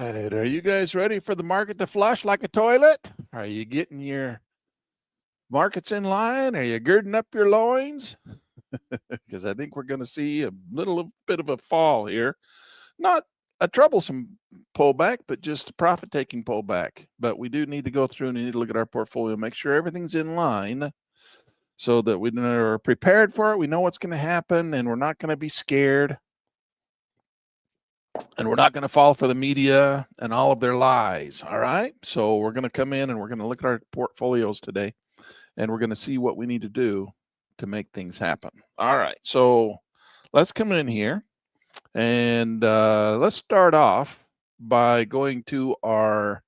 Right, are you guys ready for the market to flush like a toilet? Are you getting your markets in line? Are you girding up your loins? Because I think we're going to see a little bit of a fall here. Not a troublesome pullback, but just a profit-taking pullback. But we do need to go through and need to look at our portfolio, make sure everything's in line so that we are prepared for it. We know what's going to happen, and we're not going to be scared. And we're not going to fall for the media and all of their lies. All right. So we're going to come in and we're going to look at our portfolios today and we're going to see what we need to do to make things happen. All right. So let's come in here and let's start off by going to our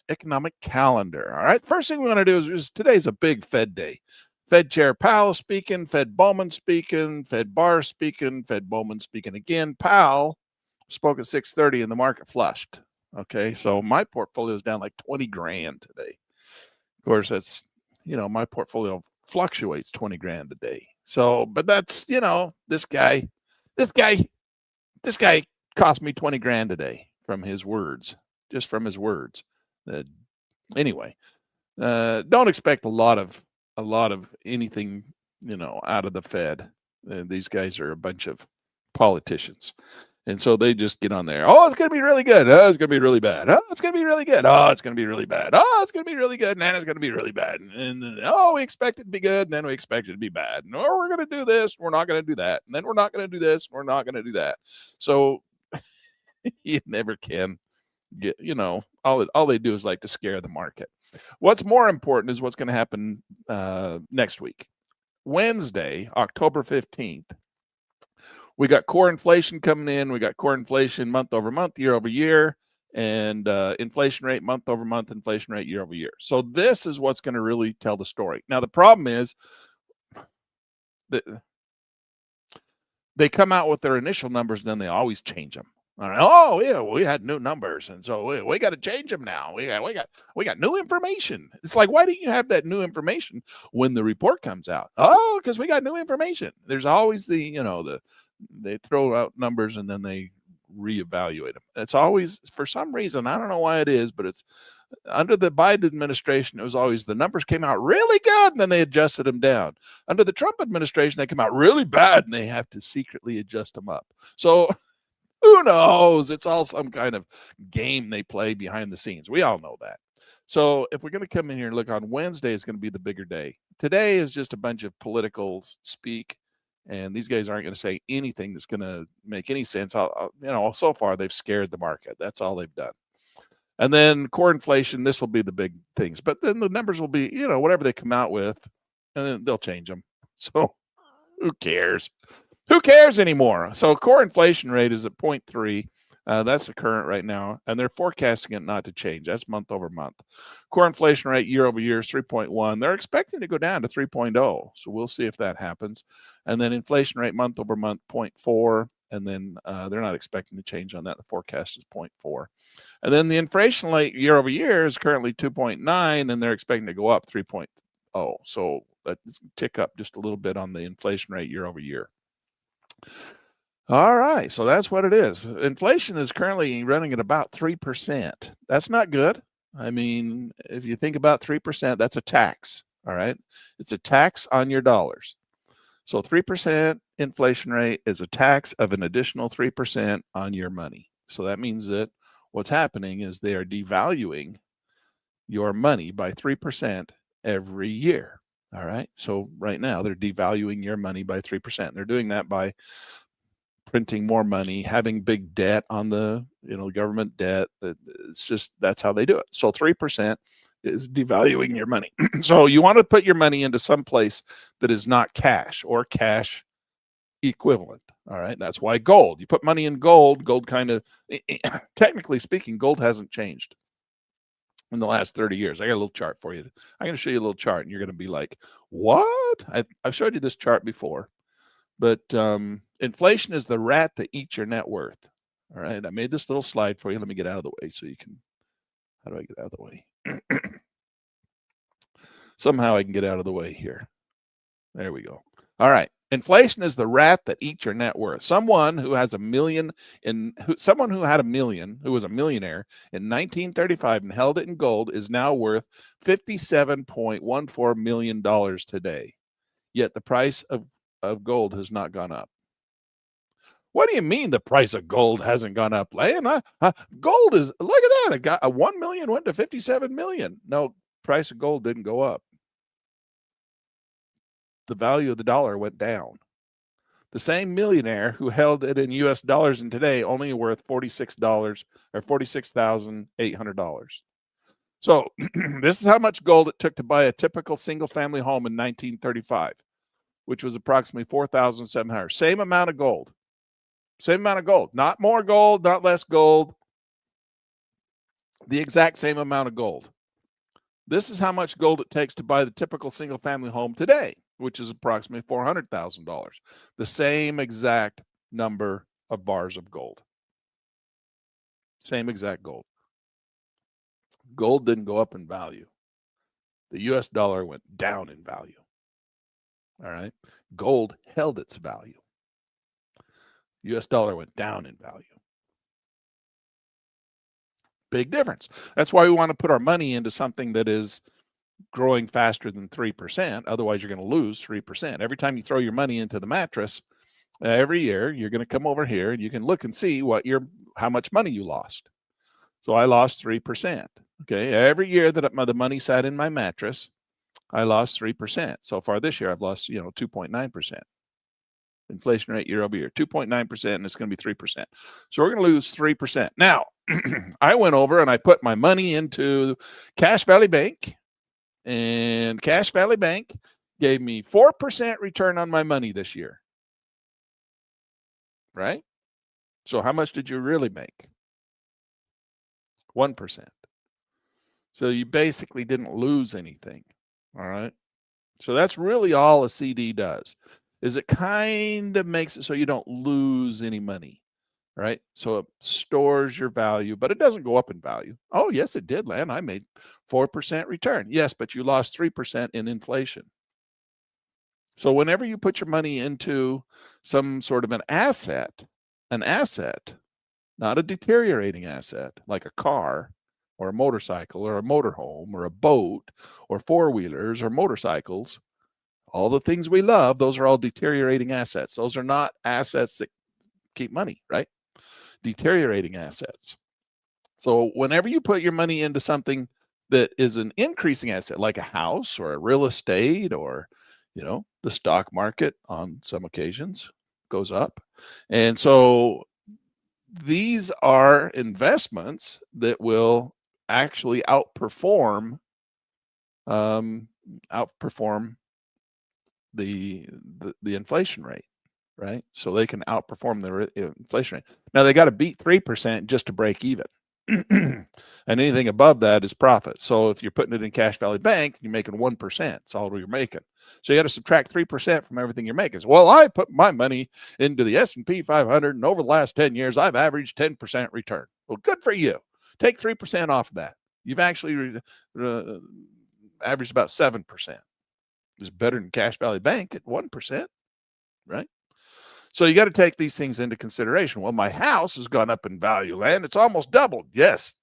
economic calendar. All right. First thing we want to do is today's a big Fed day. Fed Chair Powell speaking, Fed Bowman speaking, Fed Barr speaking, Fed Bowman speaking again. Powell spoke at 6:30 and the market flushed. Okay, so my portfolio is down like 20 grand today. Of course, that's, my portfolio fluctuates 20 grand a day. So, but that's, this guy cost me 20 grand a day from his words, just from his words. Anyway, don't expect a lot of anything, out of the Fed. These guys are a bunch of politicians. And so they just get on there. Oh, it's going to be really good. Oh, it's going to be really bad. Oh, it's going to be really good. Oh, it's going to be really bad. Oh, it's going to be really good. And then it's going to be really bad. And then, oh, we expect it to be good. And then we expect it to be bad. And, oh, we're going to do this. We're not going to do that. And then we're not going to do this. We're not going to do that. So you never can get, all they do is like to scare the market. What's more important is what's going to happen next week. Wednesday, October 15th, we got core inflation coming in. We got core inflation month over month, year over year, and inflation rate month over month, inflation rate year over year. So this is what's going to really tell the story. Now, the problem is that they come out with their initial numbers and then they always change them. All right. Oh yeah, we had new numbers, and so we got to change them now. We got new information. It's like, why didn't you have that new information when the report comes out? Oh, because we got new information. There's always they throw out numbers and then they reevaluate them. It's always, for some reason, I don't know why it is, but it's under the Biden administration, it was always the numbers came out really good and then they adjusted them down. Under the Trump administration, they come out really bad and they have to secretly adjust them up. So who knows? It's all some kind of game they play behind the scenes. We all know that. So if we're going to come in here and look, on Wednesday is going to be the bigger day. Today is just a bunch of political speak, and these guys aren't going to say anything that's going to make any sense. So far they've scared the market. That's all they've done. And then core inflation, this will be the big things. But then the numbers will be, whatever they come out with, and then they'll change them. So who cares? Who cares anymore? So core inflation rate is at 0.3. That's the current right now, and they're forecasting it not to change. That's month over month. Core inflation rate year over year is 3.1. They're expecting to go down to 3.0, so we'll see if that happens. And then inflation rate month over month, 0.4, and then they're not expecting to change on that. The forecast is 0.4. And then the inflation rate year over year is currently 2.9, and they're expecting to go up 3.0. So that's a tick up just a little bit on the inflation rate year over year. All right, so that's what it is. Inflation is currently running at about 3%. That's not good. I mean, if you think about 3%, that's a tax, all right? It's a tax on your dollars. So 3% inflation rate is a tax of an additional 3% on your money. So that means that what's happening is they are devaluing your money by 3% every year. All right. So right now they're devaluing your money by 3%. They're doing that by printing more money, having big debt on the, government debt. It's just, that's how they do it. So 3% is devaluing your money. So you want to put your money into some place that is not cash or cash equivalent. All right. That's why gold, you put money in gold kind of, technically speaking, gold hasn't changed in the last 30 years. I got a little chart for you. I'm going to show you a little chart and you're going to be like, what? I've showed you this chart before, but inflation is the rat that eats your net worth. All right. I made this little slide for you. Let me get out of the way so you can, how do I get out of the way? Somehow I can get out of the way here. There we go. All right. Inflation is the rat that eats your net worth. Someone who has a million someone who had a million, who was a millionaire in 1935 and held it in gold, is now worth $57.14 million today. Yet the price of gold has not gone up. What do you mean the price of gold hasn't gone up, Lan? Gold is, look at that. It got a 1 million went to 57 million. No, price of gold didn't go up. The value of the dollar went down. The same millionaire who held it in US dollars and today only worth $46 or $46,800. So this is how much gold it took to buy a typical single family home in 1935, which was approximately 4,700. Same amount of gold. Same amount of gold. Not more gold, not less gold. The exact same amount of gold. This is how much gold it takes to buy the typical single family home today, which is approximately $400,000. The same exact number of bars of gold. Same exact gold. Gold didn't go up in value. The US dollar went down in value. All right. Gold held its value. US dollar went down in value. Big difference. That's why we want to put our money into something that is growing faster than 3%. Otherwise, you're going to lose 3%. Every time you throw your money into the mattress, every year, you're going to come over here and you can look and see how much money you lost. So I lost 3%. Okay. Every year that the money sat in my mattress, I lost 3%. So far this year, I've lost, 2.9%. Inflation rate year over year, 2.9%, and it's going to be 3%. So we're going to lose 3%. Now, I went over and I put my money into Cash Valley Bank, and Cash Valley Bank gave me 4% return on my money this year. Right? So how much did you really make? 1%. So you basically didn't lose anything. All right. So that's really all a CD does, is it kind of makes it so you don't lose any money, right? So it stores your value, but it doesn't go up in value. Oh, yes, it did, Lan. I made 4% return. Yes, but you lost 3% in inflation. So whenever you put your money into some sort of an asset, not a deteriorating asset like a car or a motorcycle or a motorhome or a boat or four-wheelers or motorcycles, all the things we love, those are all deteriorating assets. Those are not assets that keep money, right? Deteriorating assets. So whenever you put your money into something that is an increasing asset, like a house or a real estate or, the stock market on some occasions goes up. And so these are investments that will actually outperform the inflation rate, right? So they can outperform the inflation rate. Now they got to beat 3% just to break even. And anything above that is profit. So if you're putting it in Cash Valley Bank, you're making 1%. That's all you're making. So you got to subtract 3% from everything you're making. So, well, I put my money into the S&P 500, and over the last 10 years, I've averaged 10% return. Well, good for you. Take 3% off of that. You've actually averaged about 7%. It's better than Cash Valley Bank at 1%, right? So you got to take these things into consideration. Well, my house has gone up in value, and it's almost doubled. Yes.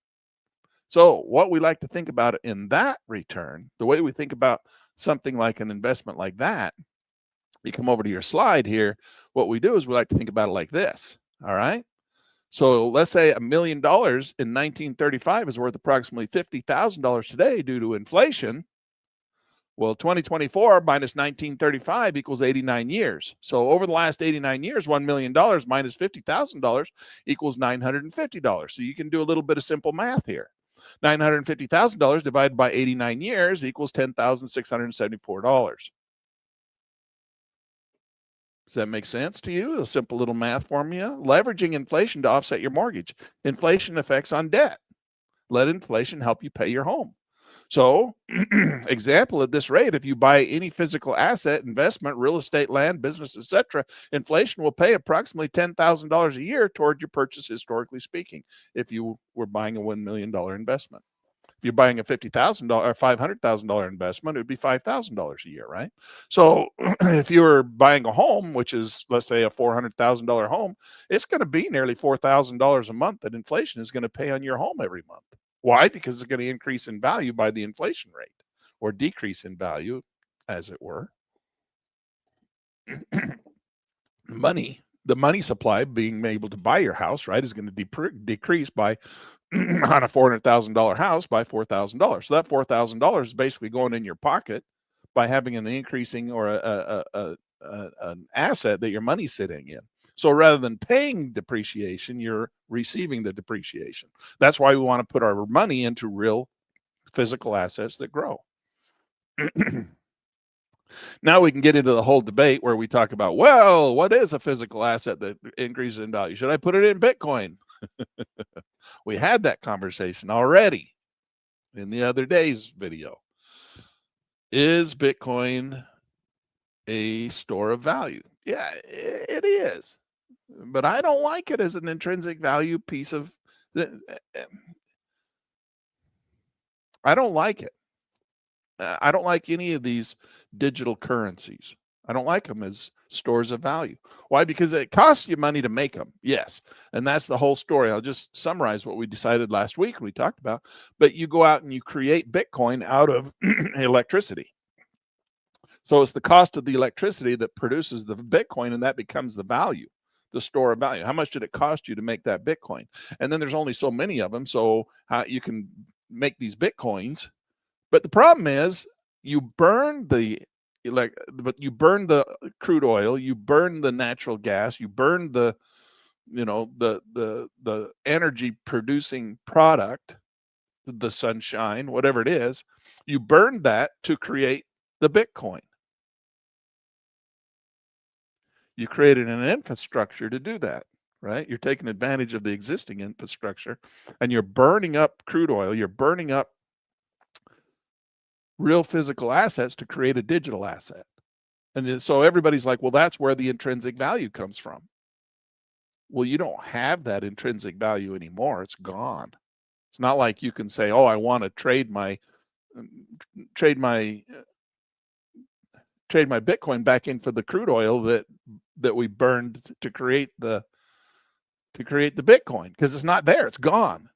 So what we like to think about in that return, the way we think about something like an investment like that, you come over to your slide here. What we do is we like to think about it like this. All right. So let's say $1 million in 1935 is worth approximately $50,000 today due to inflation. Well, 2024 minus 1935 equals 89 years. So over the last 89 years, $1 million minus $50,000 equals $950. So you can do a little bit of simple math here. $950,000 divided by 89 years equals $10,674. Does that make sense to you? A simple little math formula. Leveraging inflation to offset your mortgage. Inflation effects on debt. Let inflation help you pay your home. So, example at this rate, if you buy any physical asset, investment, real estate, land, business, etc., inflation will pay approximately $10,000 a year toward your purchase, historically speaking, if you were buying a $1 million investment. If you're buying a $50,000 or $500,000 investment, it would be $5,000 a year, right? So if you were buying a home, which is, let's say, a $400,000 home, it's going to be nearly $4,000 a month that inflation is going to pay on your home every month. Why? Because it's going to increase in value by the inflation rate, or decrease in value, as it were. The money supply being able to buy your house, right, is going to decrease by on a $400,000 house by $4,000. So that $4,000 is basically going in your pocket by having an increasing or an asset that your money's sitting in. So rather than paying depreciation, you're receiving the depreciation. That's why we want to put our money into real physical assets that grow. Now we can get into the whole debate where we talk about, well, what is a physical asset that increases in value? Should I put it in Bitcoin? We had that conversation already in the other day's video. Is Bitcoin a store of value? Yeah, it is. But I don't like it as an intrinsic value piece of... I don't like it. I don't like any of these digital currencies. I don't like them as stores of value. Why? Because it costs you money to make them. Yes. And that's the whole story. I'll just summarize what we decided last week we talked about. But you go out and you create Bitcoin out of electricity. So it's the cost of the electricity that produces the Bitcoin, and that becomes the value, the store of value. How much did it cost you to make that Bitcoin? And then there's only so many of them. So you can make these Bitcoins. But the problem is you burn the crude oil, you burn the natural gas, you burn the energy producing product, the sunshine, whatever it is, you burn that to create the Bitcoin. You created an infrastructure to do that, right? You're taking advantage of the existing infrastructure, and you're burning up crude oil, you're burning up real physical assets to create a digital asset. And so everybody's like, well, that's where the intrinsic value comes from. Well, you don't have that intrinsic value anymore. It's gone. It's not like you can say, oh, I want to trade my Bitcoin back in for the crude oil that we burned to create the Bitcoin, because it's not there. It's gone.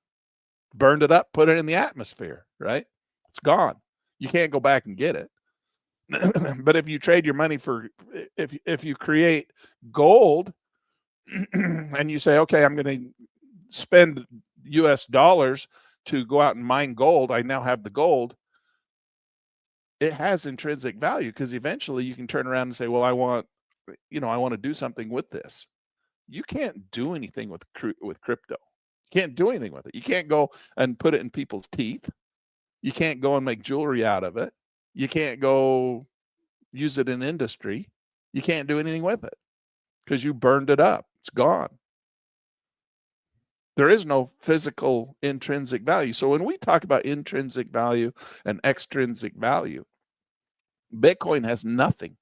Burned it up, put it in the atmosphere, right? It's gone. You can't go back and get it. But if you trade your money for, if you create gold and you say, okay, I'm going to spend US dollars to go out and mine gold, I now have the gold. It has intrinsic value, because eventually you can turn around and say, well, I want to do something with this. You can't do anything with crypto. You can't do anything with it. You can't go and put it in people's teeth. You can't go and make jewelry out of it. You can't go use it in industry. You can't do anything with it because you burned it up. It's gone. There is no physical intrinsic value. So when we talk about intrinsic value and extrinsic value, Bitcoin has nothing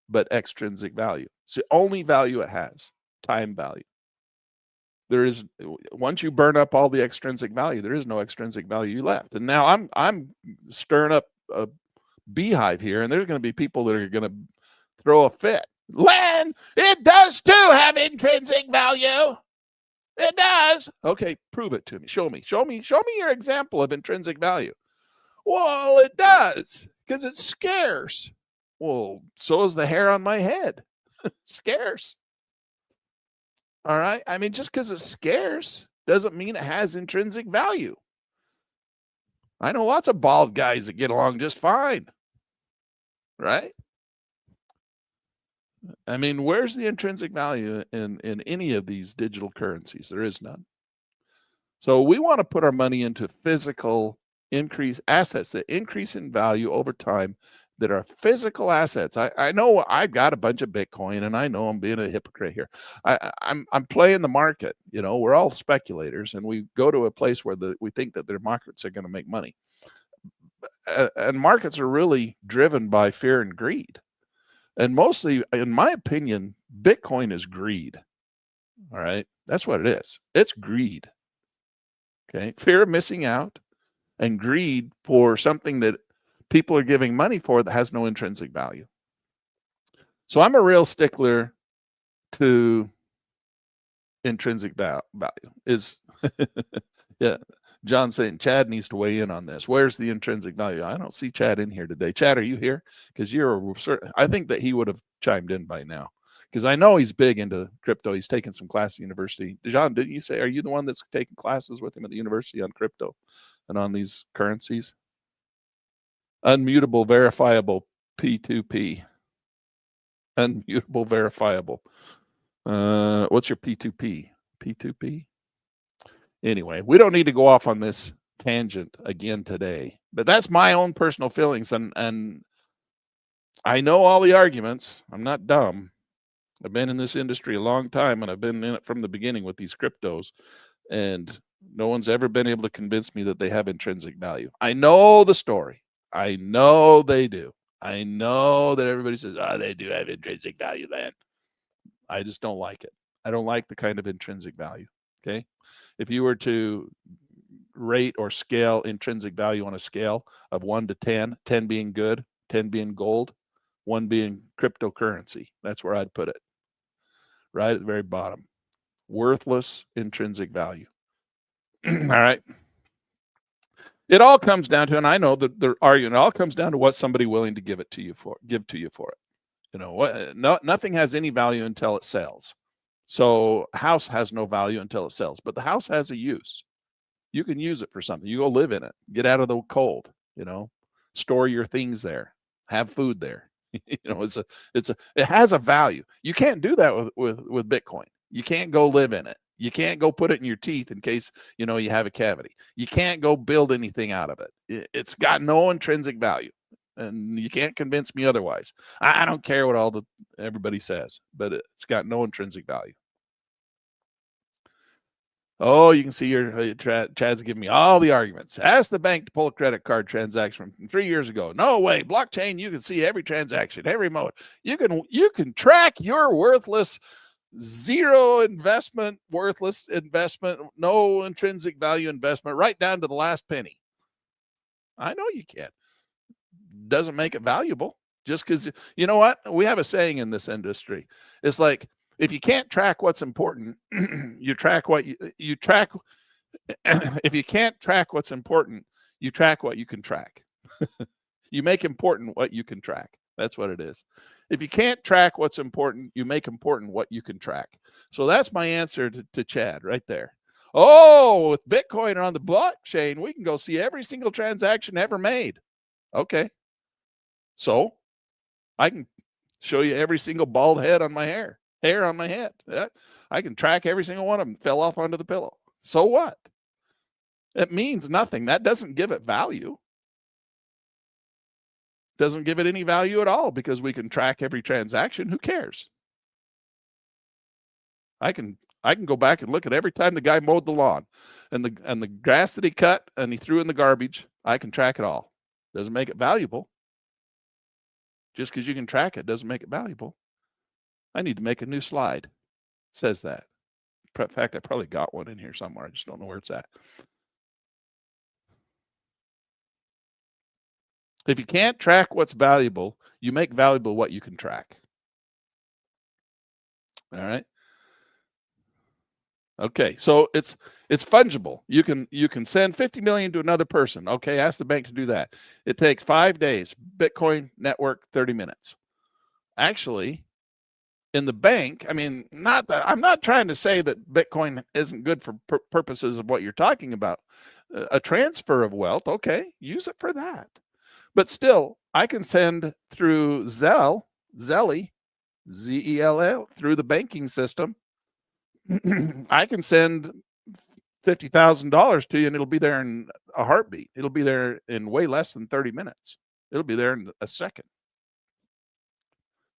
but extrinsic value. It's the only value it has, time value. There is, once you burn up all the extrinsic value, there is no extrinsic value left. And now I'm stirring up a beehive here, and there's going to be people that are going to throw a fit. Len, it does too have intrinsic value. It does. Okay, prove it to me. Show me your example of intrinsic value. Well, it does, because it's scarce. Well, so is the hair on my head. Scarce. All right. I mean, just because it's scarce doesn't mean it has intrinsic value. I know lots of bald guys that get along just fine. Right? I mean, where's the intrinsic value in any of these digital currencies? There is none. So we want to put our money into physical assets that increase in value over time, that are physical assets. I know I've got a bunch of Bitcoin, and I know I'm being a hypocrite here. I'm playing the market. We're all speculators, and we go to a place where we think that their markets are going to make money. And markets are really driven by fear and greed. And mostly, in my opinion, Bitcoin is greed. All right. That's what it is. It's greed. Okay. Fear of missing out. and greed for something that people are giving money for that has no intrinsic value. So I'm a real stickler to intrinsic value. Is yeah. John saying Chad needs to weigh in on this. Where's the intrinsic value? I don't see Chad in here today. Chad, are you here? Because I think that he would have chimed in by now. Because I know he's big into crypto. He's taken some class at the university. John, didn't you say, are you the one that's taking classes with him at the university on crypto and on these currencies? Unmutable, verifiable, P2P. Unmutable, verifiable. What's your P2P? P2P? Anyway, we don't need to go off on this tangent again today, but that's my own personal feelings. And I know all the arguments. I'm not dumb. I've been in this industry a long time, and I've been in it from the beginning with these cryptos, and no one's ever been able to convince me that they have intrinsic value. I know the story. I know they do. I know that everybody says, oh, they do have intrinsic value then. I just don't like it. I don't like the kind of intrinsic value. Okay. If you were to rate or scale intrinsic value on a scale of 1 to 10, 10 being good, 10 being gold, 1 being cryptocurrency, that's where I'd put it. Right at the very bottom. Worthless intrinsic value. All right. It all comes down to, and I know that they're arguing, it all comes down to what somebody willing to give to you for it. You know, nothing has any value until it sells. So a house has no value until it sells, but the house has a use. You can use it for something. You go live in it, get out of the cold, you know, store your things there, have food there. You know, it has a value. You can't do that with Bitcoin. You can't go live in it. You can't go put it in your teeth in case, you know, you have a cavity. You can't go build anything out of it. It's got no intrinsic value, and you can't convince me otherwise. I don't care what everybody says, but it's got no intrinsic value. Oh, you can see Chad's giving me all the arguments. Ask the bank to pull a credit card transaction from 3 years ago. No way. Blockchain, you can see every transaction, every mode. You can track your worthless, worthless investment, no intrinsic value investment, right down to the last penny. I know you can. Doesn't make it valuable. Just because, you know what? We have a saying in this industry. It's like, if you can't track what's important, you track what you track. If you can't track what's important, you track what you can track. You make important what you can track. That's what it is. If you can't track what's important, you make important what you can track. So that's my answer to Chad right there. Oh, with Bitcoin on the blockchain, we can go see every single transaction ever made. Okay. So I can show you every single bald head on my hair on my head. I can track every single one of them fell off onto the pillow. So what? It means nothing. That doesn't give it value. Doesn't give it any value at all because we can track every transaction. Who cares? I can go back and look at every time the guy mowed the lawn and the grass that he cut and he threw in the garbage. I can track it all. Doesn't make it valuable. Just because you can track it doesn't make it valuable. I need to make a new slide. It says that. In fact, I probably got one in here somewhere. I just don't know where it's at. If you can't track what's valuable, you make valuable what you can track. All right. Okay, so it's fungible. You can send 50 million to another person. Okay, ask the bank to do that. It takes 5 days. Bitcoin network 30 minutes. Actually, in the bank, I mean, I'm not trying to say that Bitcoin isn't good for purposes of what you're talking about. A transfer of wealth, okay, use it for that. But still, I can send through Zelle, Z-E-L-L, through the banking system. I can send $50,000 to you and it'll be there in a heartbeat. It'll be there in way less than 30 minutes. It'll be there in a second.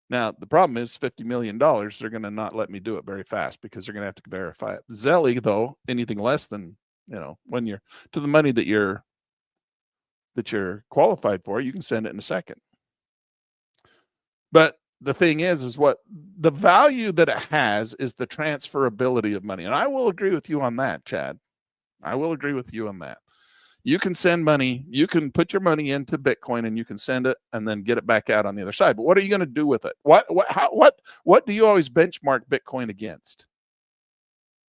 Now, the problem is $50 million, they're going to not let me do it very fast because they're going to have to verify it. Zelle, though, anything less than, when you're to the money that you're qualified for, you can send it in a second. But the thing is what the value that it has is the transferability of money. And I will agree with you on that, Chad. I will agree with you on that. You can send money, you can put your money into Bitcoin and you can send it and then get it back out on the other side. But what are you going to do with it? What do you always benchmark Bitcoin against?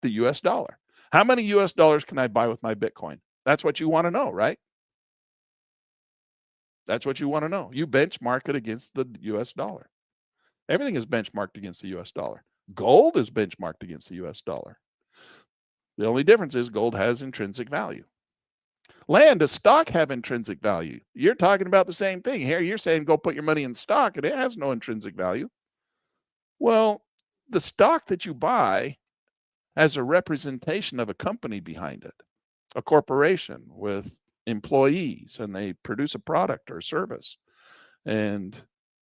The US dollar. How many US dollars can I buy with my Bitcoin? That's what you want to know, right? That's what you want to know. You benchmark it against the US dollar. Everything is benchmarked against the US dollar. Gold is benchmarked against the US dollar. The only difference is gold has intrinsic value. Land, does stock have intrinsic value? You're talking about the same thing. Here you're saying go put your money in stock and it has no intrinsic value. Well, the stock that you buy has a representation of a company behind it, a corporation with employees, and they produce a product or a service. And,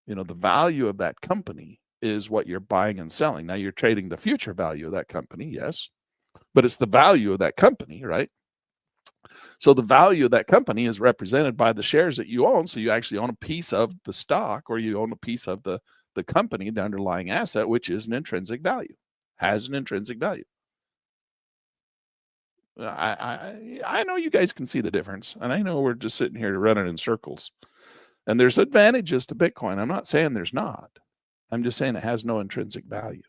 the value of that company is what you're buying and selling. Now you're trading the future value of that company, yes, but it's the value of that company, right? So the value of that company is represented by the shares that you own. So you actually own a piece of the stock, or you own a piece of the company, the underlying asset, which is an intrinsic value, has an intrinsic value. I know you guys can see the difference, and I know we're just sitting here running in circles. And there's advantages to Bitcoin. I'm not saying there's not. I'm just saying it has no intrinsic value.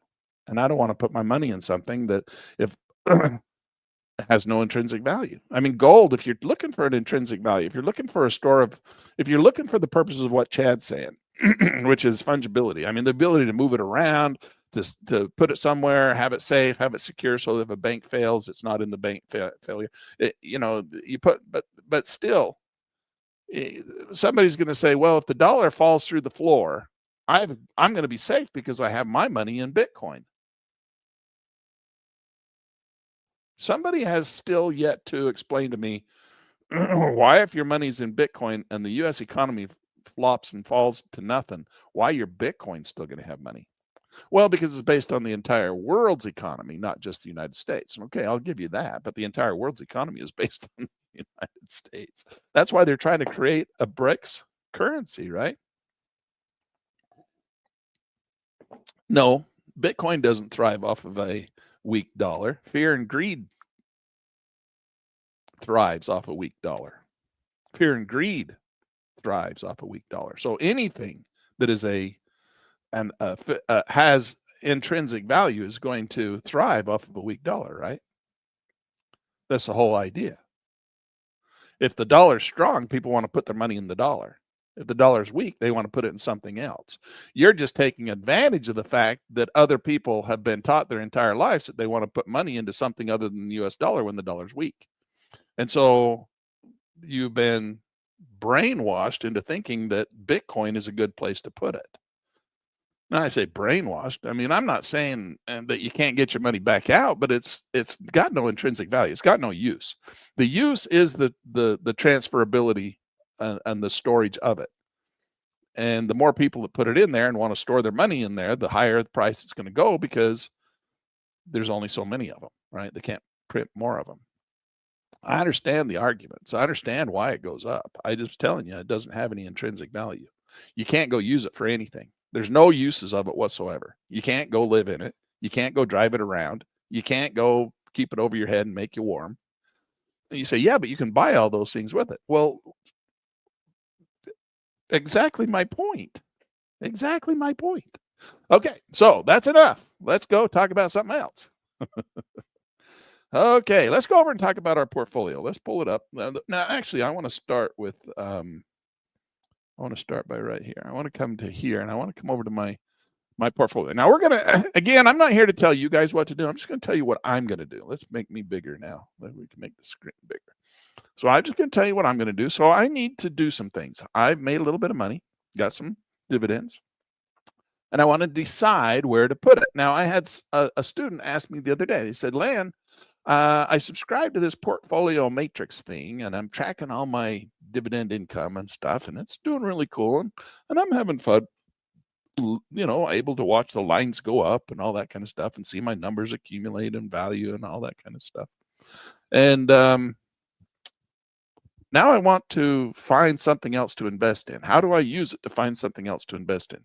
And I don't want to put my money in something that if has no intrinsic value. I mean, gold, if you're looking for an intrinsic value, if you're looking for if you're looking for the purposes of what Chad's saying, which is fungibility, I mean, the ability to move it around, to put it somewhere, have it safe, have it secure, so that if a bank fails, it's not in the bank failure. But still, somebody's going to say, well, if the dollar falls through the floor, I'm going to be safe because I have my money in Bitcoin. Somebody has still yet to explain to me why, if your money's in Bitcoin and the U.S. economy flops and falls to nothing, why your Bitcoin's still going to have money. Well, because it's based on the entire world's economy, not just the United States. Okay, I'll give you that, but the entire world's economy is based on the United States. That's why they're trying to create a BRICS currency, right? No, Bitcoin doesn't thrive off of a weak dollar. Fear and greed thrives off a weak dollar. Fear and greed thrives off a weak dollar. So anything that is has intrinsic value is going to thrive off of a weak dollar, right? That's the whole idea. If the dollar's strong, people want to put their money in the dollar. If the dollar's weak, they want to put it in something else. You're just taking advantage of the fact that other people have been taught their entire lives that they want to put money into something other than the US dollar when the dollar's weak. And so you've been brainwashed into thinking that Bitcoin is a good place to put it. Now, I say brainwashed. I mean, I'm not saying that you can't get your money back out, but it's got no intrinsic value. It's got no use. The use is the transferability and the storage of it. And the more people that put it in there and want to store their money in there, the higher the price is going to go, because there's only so many of them, right? They can't print more of them. I understand the arguments. I understand why it goes up. I just telling you, it doesn't have any intrinsic value. You can't go use it for anything. There's no uses of it whatsoever. You can't go live in it. You can't go drive it around. You can't go keep it over your head and make you warm. And you say, yeah, but you can buy all those things with it. Well, exactly my point. Exactly my point. Okay, so that's enough. Let's go talk about something else. Okay, let's go over and talk about our portfolio. Let's pull it up. Now actually, I want to start with, I want to start by right here. I want to come to here, and I want to come over to my portfolio. Now we're going to, again, I'm not here to tell you guys what to do. I'm just going to tell you what I'm going to do. Let's make me bigger now. Then we can make the screen bigger. So I'm just going to tell you what I'm going to do. So I need to do some things. I've made a little bit of money, got some dividends, and I want to decide where to put it. Now, I had a student ask me the other day. He said, Lan, I subscribe to this portfolio matrix thing, and I'm tracking all my dividend income and stuff, and it's doing really cool, and I'm having fun, able to watch the lines go up and all that kind of stuff, and see my numbers accumulate in value and all that kind of stuff. And now I want to find something else to invest in. How do I use it to find something else to invest in?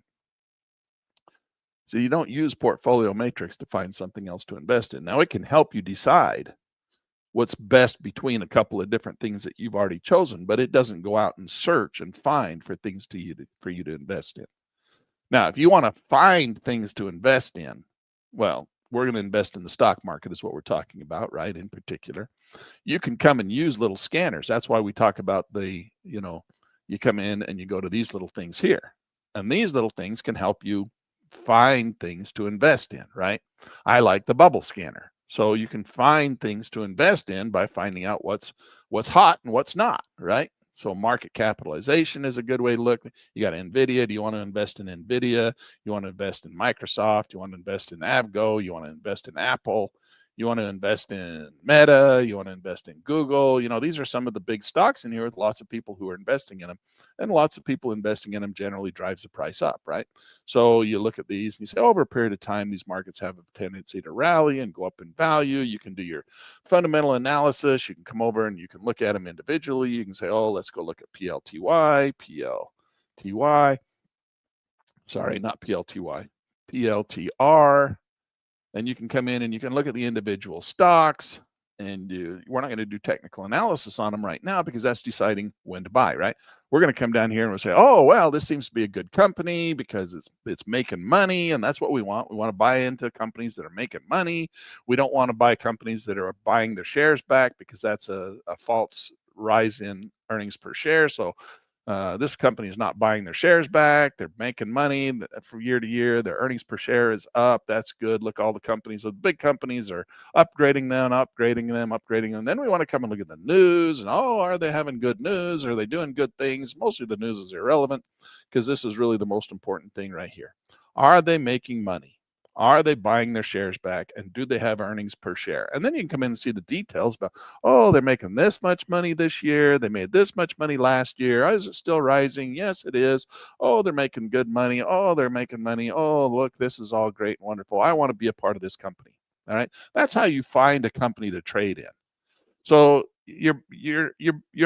So you don't use portfolio matrix to find something else to invest in. Now it can help you decide what's best between a couple of different things that you've already chosen, but it doesn't go out and search and find for things for you to invest in. Now, if you want to find things to invest in, well, we're going to invest in the stock market is what we're talking about, right? In particular, you can come and use little scanners. That's why we talk about you come in and you go to these little things here. And these little things can help you find things to invest in, right? I like the bubble scanner. So you can find things to invest in by finding out what's hot and what's not, right? So market capitalization is a good way to look. You got NVIDIA. Do you want to invest in NVIDIA? You want to invest in Microsoft? You want to invest in Avgo? You want to invest in Apple? You want to invest in Meta, you want to invest in Google. These are some of the big stocks in here with lots of people who are investing in them. And lots of people investing in them generally drives the price up, right? So you look at these and you say, over a period of time, these markets have a tendency to rally and go up in value. You can do your fundamental analysis. You can come over and you can look at them individually. You can say, oh, let's go look at PLTY, sorry, not PLTY, PLTR. And you can come in and you can look at the individual stocks, and we're not going to do technical analysis on them right now because that's deciding when to buy, right? We're going to come down here and we'll say, oh, well, this seems to be a good company because it's making money, and that's what we want. We want to buy into companies that are making money. We don't want to buy companies that are buying their shares back because that's a false rise in earnings per share. So this company is not buying their shares back. They're making money from year to year. Their earnings per share is up. That's good. Look, all the companies, the big companies are upgrading them. Then we want to come and look at the news and, oh, are they having good news? Are they doing good things? Mostly the news is irrelevant because this is really the most important thing right here. Are they making money? Are they buying their shares back? And do they have earnings per share? And then you can come in and see the details about, oh, they're making this much money this year. They made this much money last year. Is it still rising? Yes, it is. Oh, they're making good money. Oh, they're making money. Oh, look, this is all great and wonderful. I want to be a part of this company. All right. That's how you find a company to trade in. So your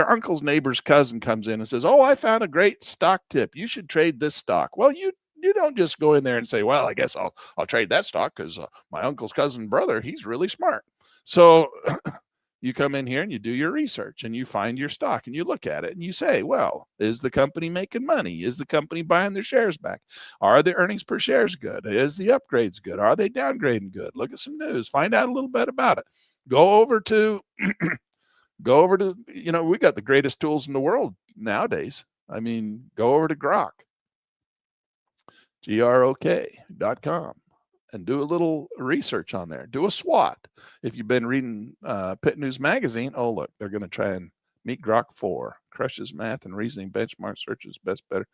uncle's neighbor's cousin comes in and says, oh, I found a great stock tip. You should trade this stock. Well, you don't just go in there and say, well, I guess I'll trade that stock because my uncle's cousin brother, he's really smart. So you come in here and you do your research and you find your stock and you look at it and you say, well, is the company making money? Is the company buying their shares back? Are the earnings per shares good? Is the upgrades good? Are they downgrading good? Look at some news. Find out a little bit about it. Go over to, we got the greatest tools in the world nowadays. I mean, go over to Grok. grok.com and do a little research on there. Do a SWOT. If you've been reading Pitt News Magazine, oh, look, they're going to try and meet Grok 4. Crushes math and reasoning, benchmark searches, best, better.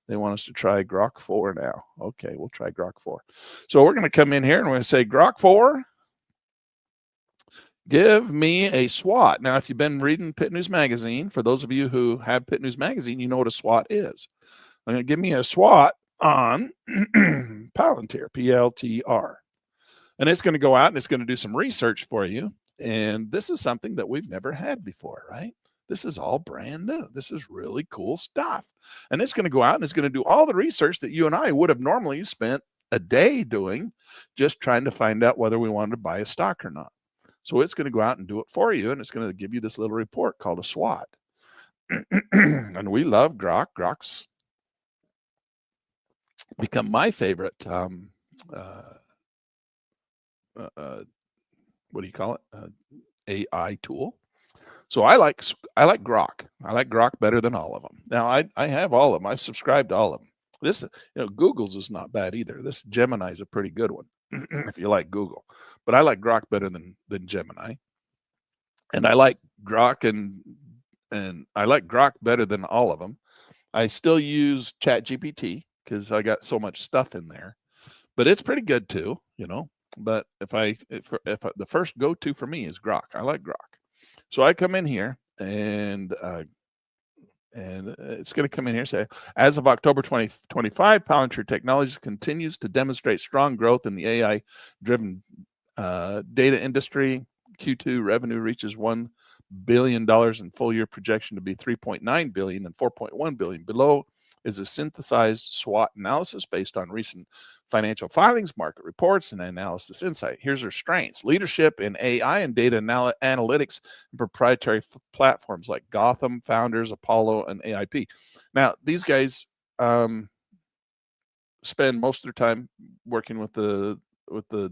They want us to try Grok 4 now. Okay, we'll try Grok 4. So we're going to come in here and we're going to say, Grok 4, give me a SWOT. Now, if you've been reading Pitt News Magazine, for those of you who have Pitt News Magazine, you know what a SWOT is. I'm going to give me a SWOT on Palantir, PLTR. And it's going to go out and it's going to do some research for you. And this is something that we've never had before, right? This is all brand new. This is really cool stuff. And it's going to go out and it's going to do all the research that you and I would have normally spent a day doing, just trying to find out whether we wanted to buy a stock or not. So it's going to go out and do it for you. And it's going to give you this little report called a SWOT. And we love Grok. Grok's become my favorite what do you call it, AI tool. So I like Grok. I like Grok better than all of them. Now I have all of them. I've subscribed to all of them. This, Google's is not bad either. This Gemini is a pretty good one if you like Google, but I like Grok better than Gemini. And I like Grok and I like Grok better than all of them. I still use ChatGPT because I got so much stuff in there, but it's pretty good too, But if the first go-to for me is Grok. I like Grok. So I come in here and it's going to come in here and say, as of October 2025, Palantir Technologies continues to demonstrate strong growth in the AI-driven data industry. Q2 revenue reaches $1 billion in full year projection to be $3.9 billion and $4.1 billion, below is a synthesized SWOT analysis based on recent financial filings, market reports, and analysis insight. Here's her strengths: leadership in AI and data analytics and proprietary platforms like Gotham, Founders, Apollo, and AIP. Now, these guys spend most of their time working with the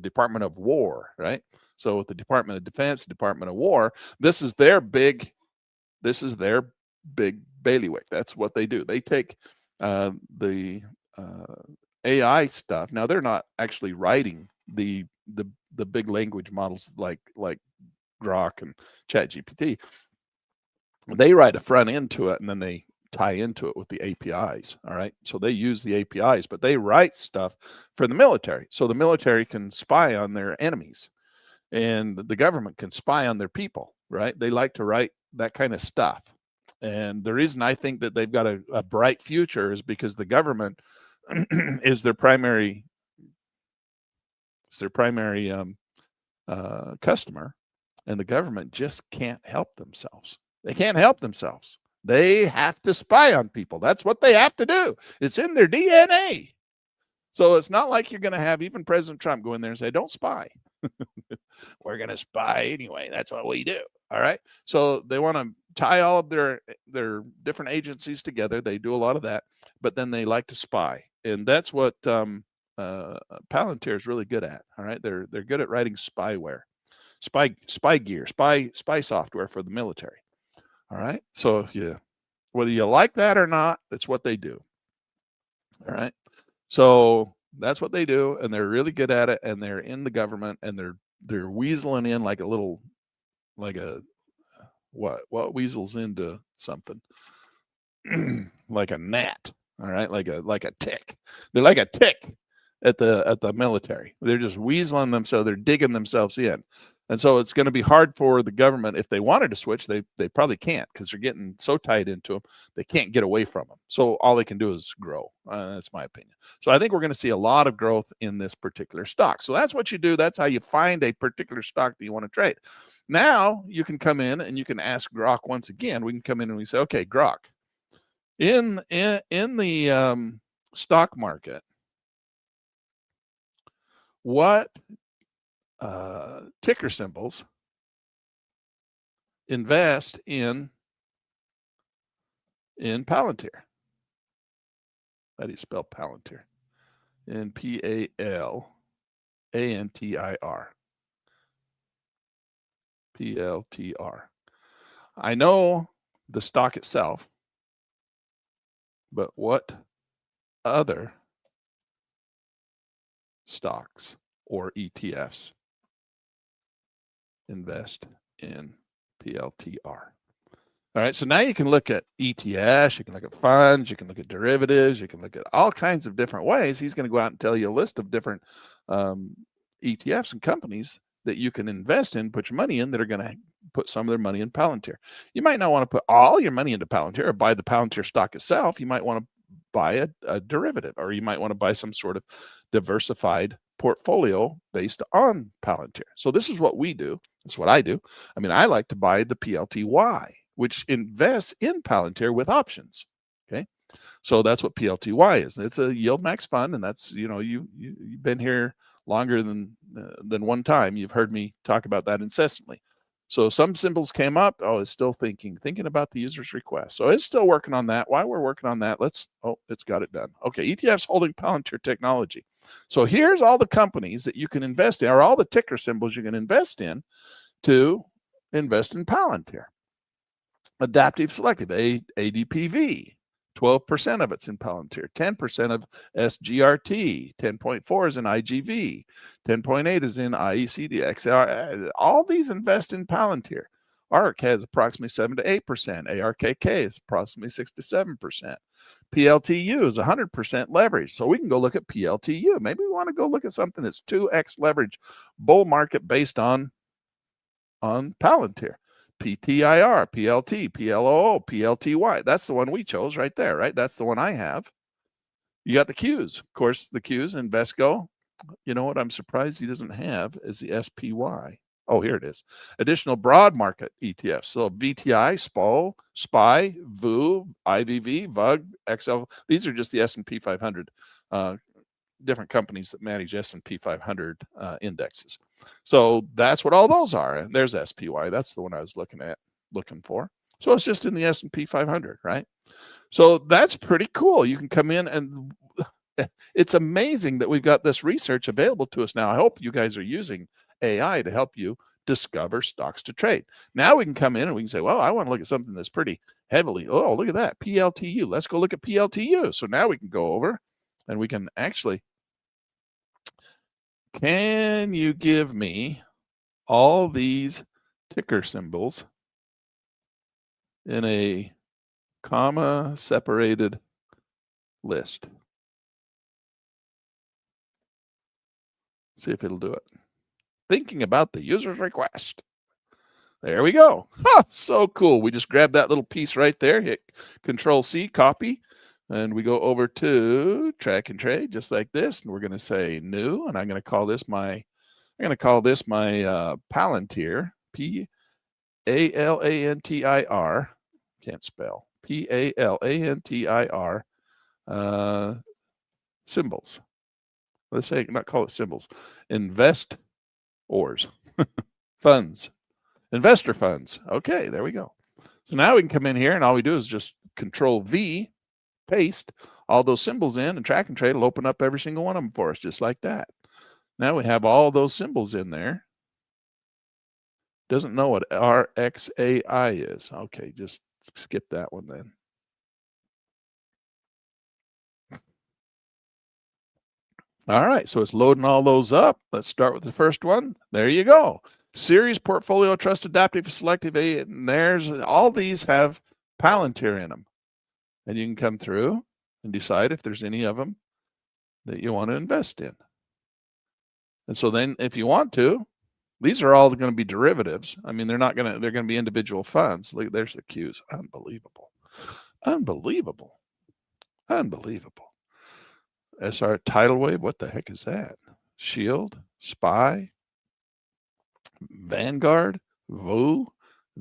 Department of War, right? So with the Department of Defense, Department of War, this is their big bailiwick. That's what they do. They take the AI stuff. Now, they're not actually writing the big language models like Grok and ChatGPT. They write a front end to it, and then they tie into it with the APIs. All right. So they use the APIs, but they write stuff for the military. So the military can spy on their enemies, and the government can spy on their people, right? They like to write that kind of stuff. And the reason I think that they've got a bright future is because the government is their primary customer, and the government just can't help themselves. They can't help themselves. They have to spy on people. That's what they have to do. It's in their DNA. So it's not like you're going to have even President Trump go in there and say, don't spy. We're going to spy anyway. That's what we do. All right. So they want to tie all of their different agencies together. They do a lot of that, but then they like to spy. And that's what Palantir is really good at. All right. They're good at writing spyware, spy gear, spy software for the military. All right. So whether you like that or not, that's what they do. All right. So that's what they do, and they're really good at it, and they're in the government, and they're weaseling in like what weasels into something like a gnat. All right, like a tick. They're like a tick at the military. They're just weaseling themselves. They're digging themselves in. And so it's going to be hard for the government. If they wanted to switch, they probably can't, because they're getting so tied into them, they can't get away from them. So all they can do is grow. That's my opinion. So I think we're going to see a lot of growth in this particular stock. So that's what you do. That's how you find a particular stock that you want to trade. Now you can come in and you can ask Grok once again. We can come in and we say, okay, Grok, in the stock market, what ticker symbols invest in Palantir? How do you spell Palantir? In Palantir. PLTR. I know the stock itself, but what other stocks or ETFs invest in PLTR? All right, so now you can look at ETFs, you can look at funds, you can look at derivatives, you can look at all kinds of different ways. He's going to go out and tell you a list of different ETFs and companies that you can invest in, put your money in, that are going to put some of their money in Palantir. You might not want to put all your money into Palantir or buy the Palantir stock itself. You might want to buy a derivative, or you might want to buy some sort of diversified portfolio based on Palantir. So this is what we do. That's what I do. I mean, I like to buy the PLTY, which invests in Palantir with options. Okay. So that's what PLTY is. It's a yield max fund. And that's, you've been here longer than one time. You've heard me talk about that incessantly. So some symbols came up. Oh, it's still thinking about the user's request. So it's still working on that. While we're working on that, it's got it done. Okay, ETFs holding Palantir technology. So here's all the companies that you can invest in, or all the ticker symbols you can invest in to invest in Palantir. Adaptive Selective, ADPV. 12% of it's in Palantir, 10% of SGRT, 10.4 is in IGV, 10.8 is in IECD, XR. All these invest in Palantir. ARK has approximately 7 to 8%. ARKK is approximately 6 to 7%. PLTU is 100% leverage. So we can go look at PLTU. Maybe we want to go look at something that's 2x leverage, bull market based on Palantir. PTIR, PLT, PLOO, PLTY. That's the one we chose right there, right? That's the one I have. You got the Qs. Of course, the Qs, Invesco. You know what I'm surprised he doesn't have is the SPY. Oh, here it is. Additional broad market ETFs. So VTI, SPO, SPY, VU, IVV, VUG, XL. These are just the S&P 500 different companies that manage S&P 500 indexes. So that's what all those are. And there's SPY. That's the one I was looking for. So it's just in the S&P 500, right? So that's pretty cool. You can come in and it's amazing that we've got this research available to us now. I hope you guys are using AI to help you discover stocks to trade. Now we can come in and we can say, well, I want to look at something that's pretty heavily. Oh, look at that. PLTU. Let's go look at PLTU. So now we can go over and we can actually, can you give me all these ticker symbols in a comma separated list? See if it'll do it. Thinking about the user's request. There we go. So cool. We just grab that little piece right there, hit Control C, copy, and we go over to track and trade just like this. And we're going to say new, and I'm going to call this my Palantir, Palantir, can't spell, Palantir symbols. Let's say, not call it symbols, invest ors, funds, investor funds. Okay, there we go. So now we can come in here and all we do is just Control V, paste all those symbols in, and track and trade will open up every single one of them for us, just like that. Now we have all those symbols in there. Doesn't know what RXAI is. Okay, just skip that one then. All right, so it's loading all those up. Let's start with the first one. There you go. Series, portfolio, trust, adaptive, selective, and there's all these have Palantir in them. And you can come through and decide if there's any of them that you want to invest in. And so then if you want to, these are all going to be derivatives. I mean, they're going to be individual funds. Look, there's the Qs. Unbelievable. Unbelievable. Unbelievable. SR tidal wave. What the heck is that? Shield, SPY, Vanguard, VU,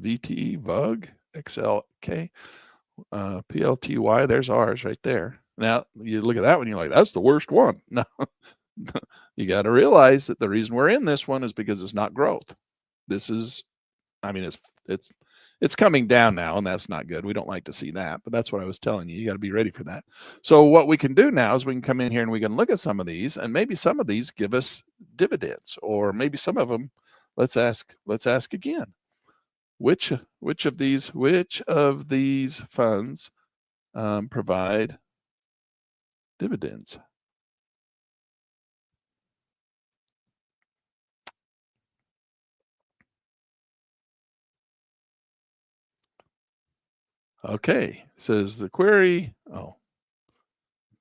VT, VUG, XLK, PLTY. There's ours right there. Now you look at that one, you're like, that's the worst one. No, you got to realize that the reason we're in this one is because it's not growth. This is, I mean, it's coming down now, and that's not good. We don't like to see that, but that's what I was telling you. You got to be ready for that. So what we can do now is we can come in here and we can look at some of these, and maybe some of these give us dividends, or maybe some of them. Let's ask again. Which of these funds provide dividends? Okay, says the query. Oh,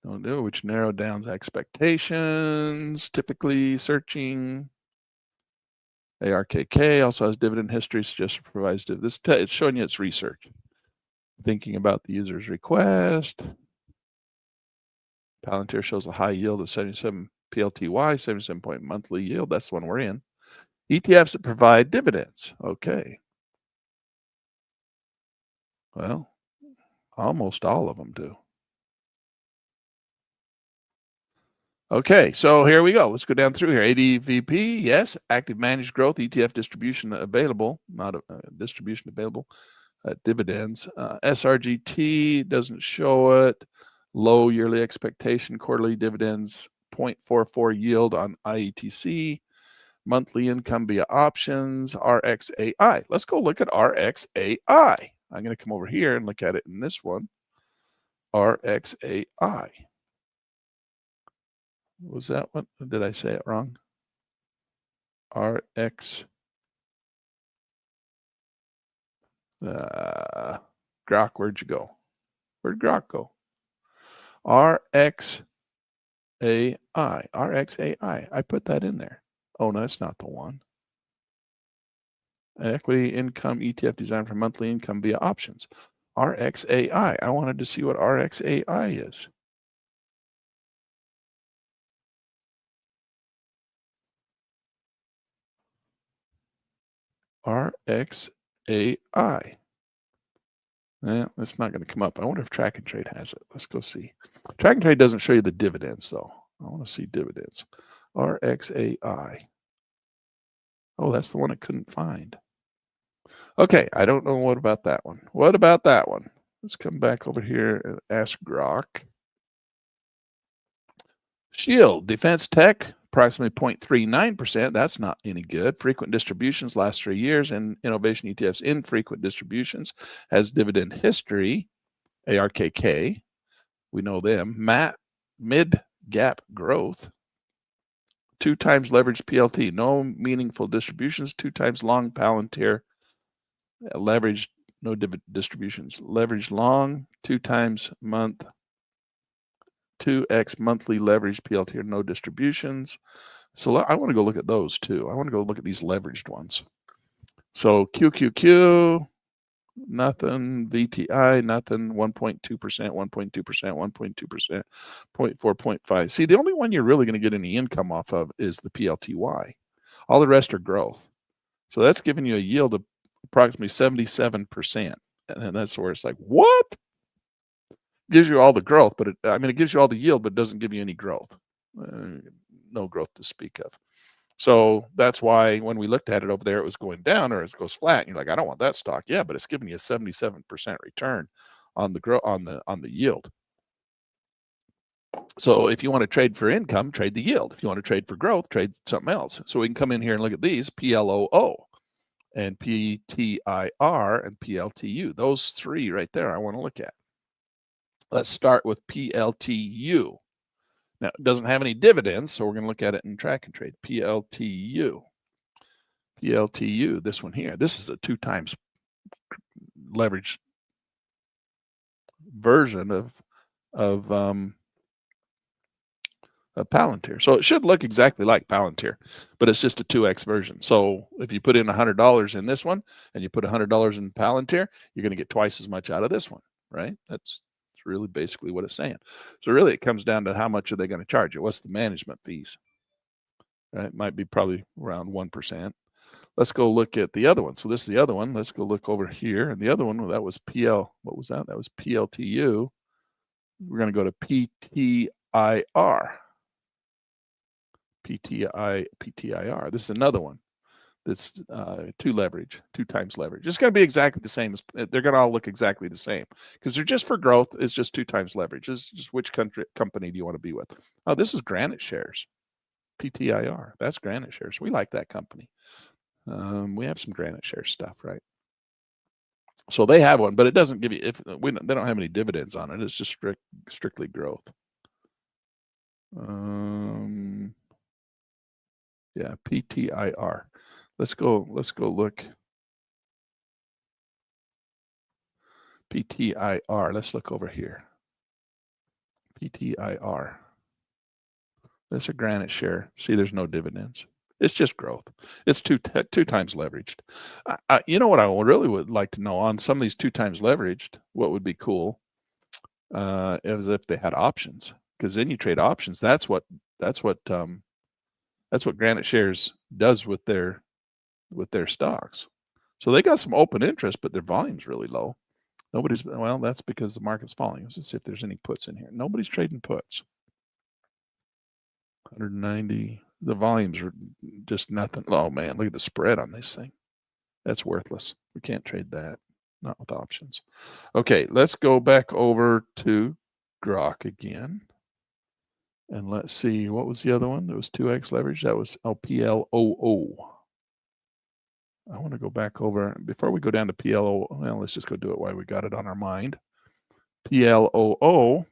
don't do which narrowed down expectations. Typically searching. ARKK also has dividend history. Suggestion provides this. It's showing you its research. Thinking about the user's request. Palantir shows a high yield of 77 PLTY, 77 point monthly yield. That's the one we're in. ETFs that provide dividends. Okay. Well, almost all of them do. Okay, so here we go. Let's go down through here. ADVP, yes. Active managed growth, ETF distribution available, not distribution available. Dividends. SRGT doesn't show it. Low yearly expectation, quarterly dividends, 0.44 yield on IETC. Monthly income via options, RXAI. Let's go look at RXAI. I'm going to come over here and look at it in this one. RXAI. Was that one? Did I say it wrong? RX. Grok, where'd you go? Where'd Grok go? RXAI. RXAI. I put that in there. Oh, no, that's not the one. Equity income ETF designed for monthly income via options. RXAI. I wanted to see what RXAI is. RXAI. Yeah, it's not going to come up. I wonder if Track and Trade has it. Let's go see. Track and Trade doesn't show you the dividends, though. I want to see dividends. RXAI. Oh, that's the one I couldn't find. Okay, I don't know what about that one. What about that one? Let's come back over here and ask Grok. Shield, Defense Tech, approximately 0.39%. That's not any good. Frequent distributions, last 3 years, and Innovation ETFs, infrequent distributions, has dividend history, ARKK. We know them. Mid-gap growth, 2 times leveraged PLT, no meaningful distributions, 2 times long Palantir, leveraged, no distributions, leveraged long, 2 times month, 2x monthly leveraged PLT, no distributions. So I want to go look at those too. I want to go look at these leveraged ones. So QQQ, nothing. VTI, nothing. 1.2%, 1.2%, 1.2%, 0.4, 0.5. See, the only one you're really going to get any income off of is the PLTY. All the rest are growth. So that's giving you a yield of approximately 77%. And that's where it's like, what? Gives you all the growth, but it gives you all the yield, but it doesn't give you any growth. No growth to speak of. So that's why when we looked at it over there, it was going down or it goes flat. And you're like, I don't want that stock. Yeah, but it's giving you a 77% return on the yield. So if you want to trade for income, trade the yield. If you want to trade for growth, trade something else. So we can come in here and look at these PLOO and PTIR and PLTU. Those 3 right there I want to look at. Let's start with PLTU. Now, it doesn't have any dividends, so we're going to look at it in Track and Trade. PLTU. PLTU, this one here. This is a 2 times leveraged version of Palantir. So it should look exactly like Palantir, but it's just a 2x version. So if you put in $100 in this one and you put $100 in Palantir, you're going to get twice as much out of this one, right? That's really basically what it's saying. So really it comes down to how much are they going to charge you? What's the management fees? Right? It might be probably around 1%. Let's go look at the other one. So this is the other one. Let's go look over here. And the other one, that was what was that? That was PLTU. We're going to go to PTIR. PTIR. This is another one that's 2 times leverage. It's going to be exactly the same. They're going to all look exactly the same because they're just for growth. It's just 2 times leverage. It's just which company do you want to be with? Oh, this is Granite Shares. PTIR. That's Granite Shares. We like that company. We have some Granite Shares stuff, right? So they have one, but it doesn't give you they don't have any dividends on it. It's just strictly growth. Yeah, PTIR. Let's go look. PTIR. Let's look over here. PTIR. That's a Granite share. See, there's no dividends. It's just growth. It's two times leveraged. You know what I really would like to know on some of these 2 times leveraged, what would be cool is if they had options, because then you trade options. That's what Granite Shares does with their stocks. So they got some open interest, but their volume's really low. Well, that's because the market's falling. Let's see if there's any puts in here. Nobody's trading puts. 190. The volumes are just nothing. Oh man, look at the spread on this thing. That's worthless. We can't trade that. Not with options. Okay, let's go back over to Grok again. And let's see, what was the other one? That was 2x leverage. That was PLOO. I want to go back over before we go down to PLO. Well, let's just go do it while we got it on our mind. PLOO.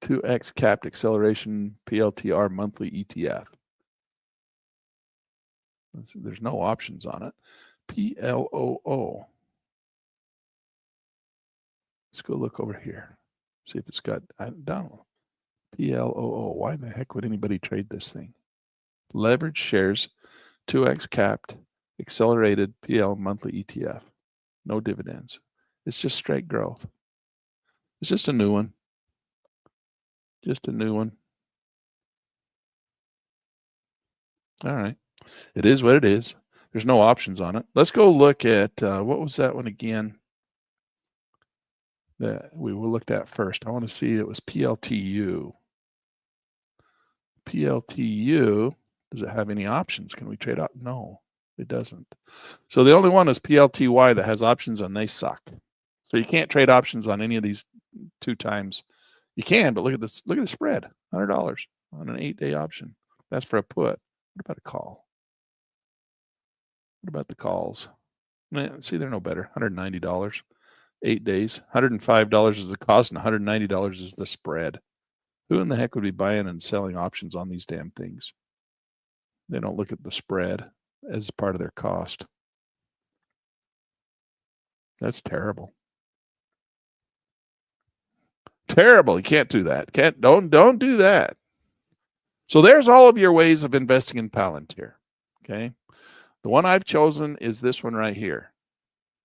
2x capped acceleration PLTR monthly ETF. There's no options on it. PLOO. Let's go look over here. See if it's got, I don't know. PLOO. Why the heck would anybody trade this thing? Leverage shares, 2x capped, accelerated PL monthly ETF. No dividends. It's just straight growth. It's just a new one. Just a new one. All right. It is what it is. There's no options on it. Let's go look at, what was that one again that we looked at first? I want to see, it was PLTU. PLTU, does it have any options? Can we trade out? No, it doesn't. So the only one is PLTY that has options, and they suck. So you can't trade options on any of these 2 times. You can, but look at this. Look at the spread, $100 on an 8-day option. That's for a put. What about a call? What about the calls? Man, see, they're no better. $190, 8 days. $105 is the cost, and $190 is the spread. Who in the heck would be buying and selling options on these damn things? They don't look at the spread as part of their cost. That's terrible. Terrible. You can't do that. Don't do that. So there's all of your ways of investing in Palantir. Okay. The one I've chosen is this one right here.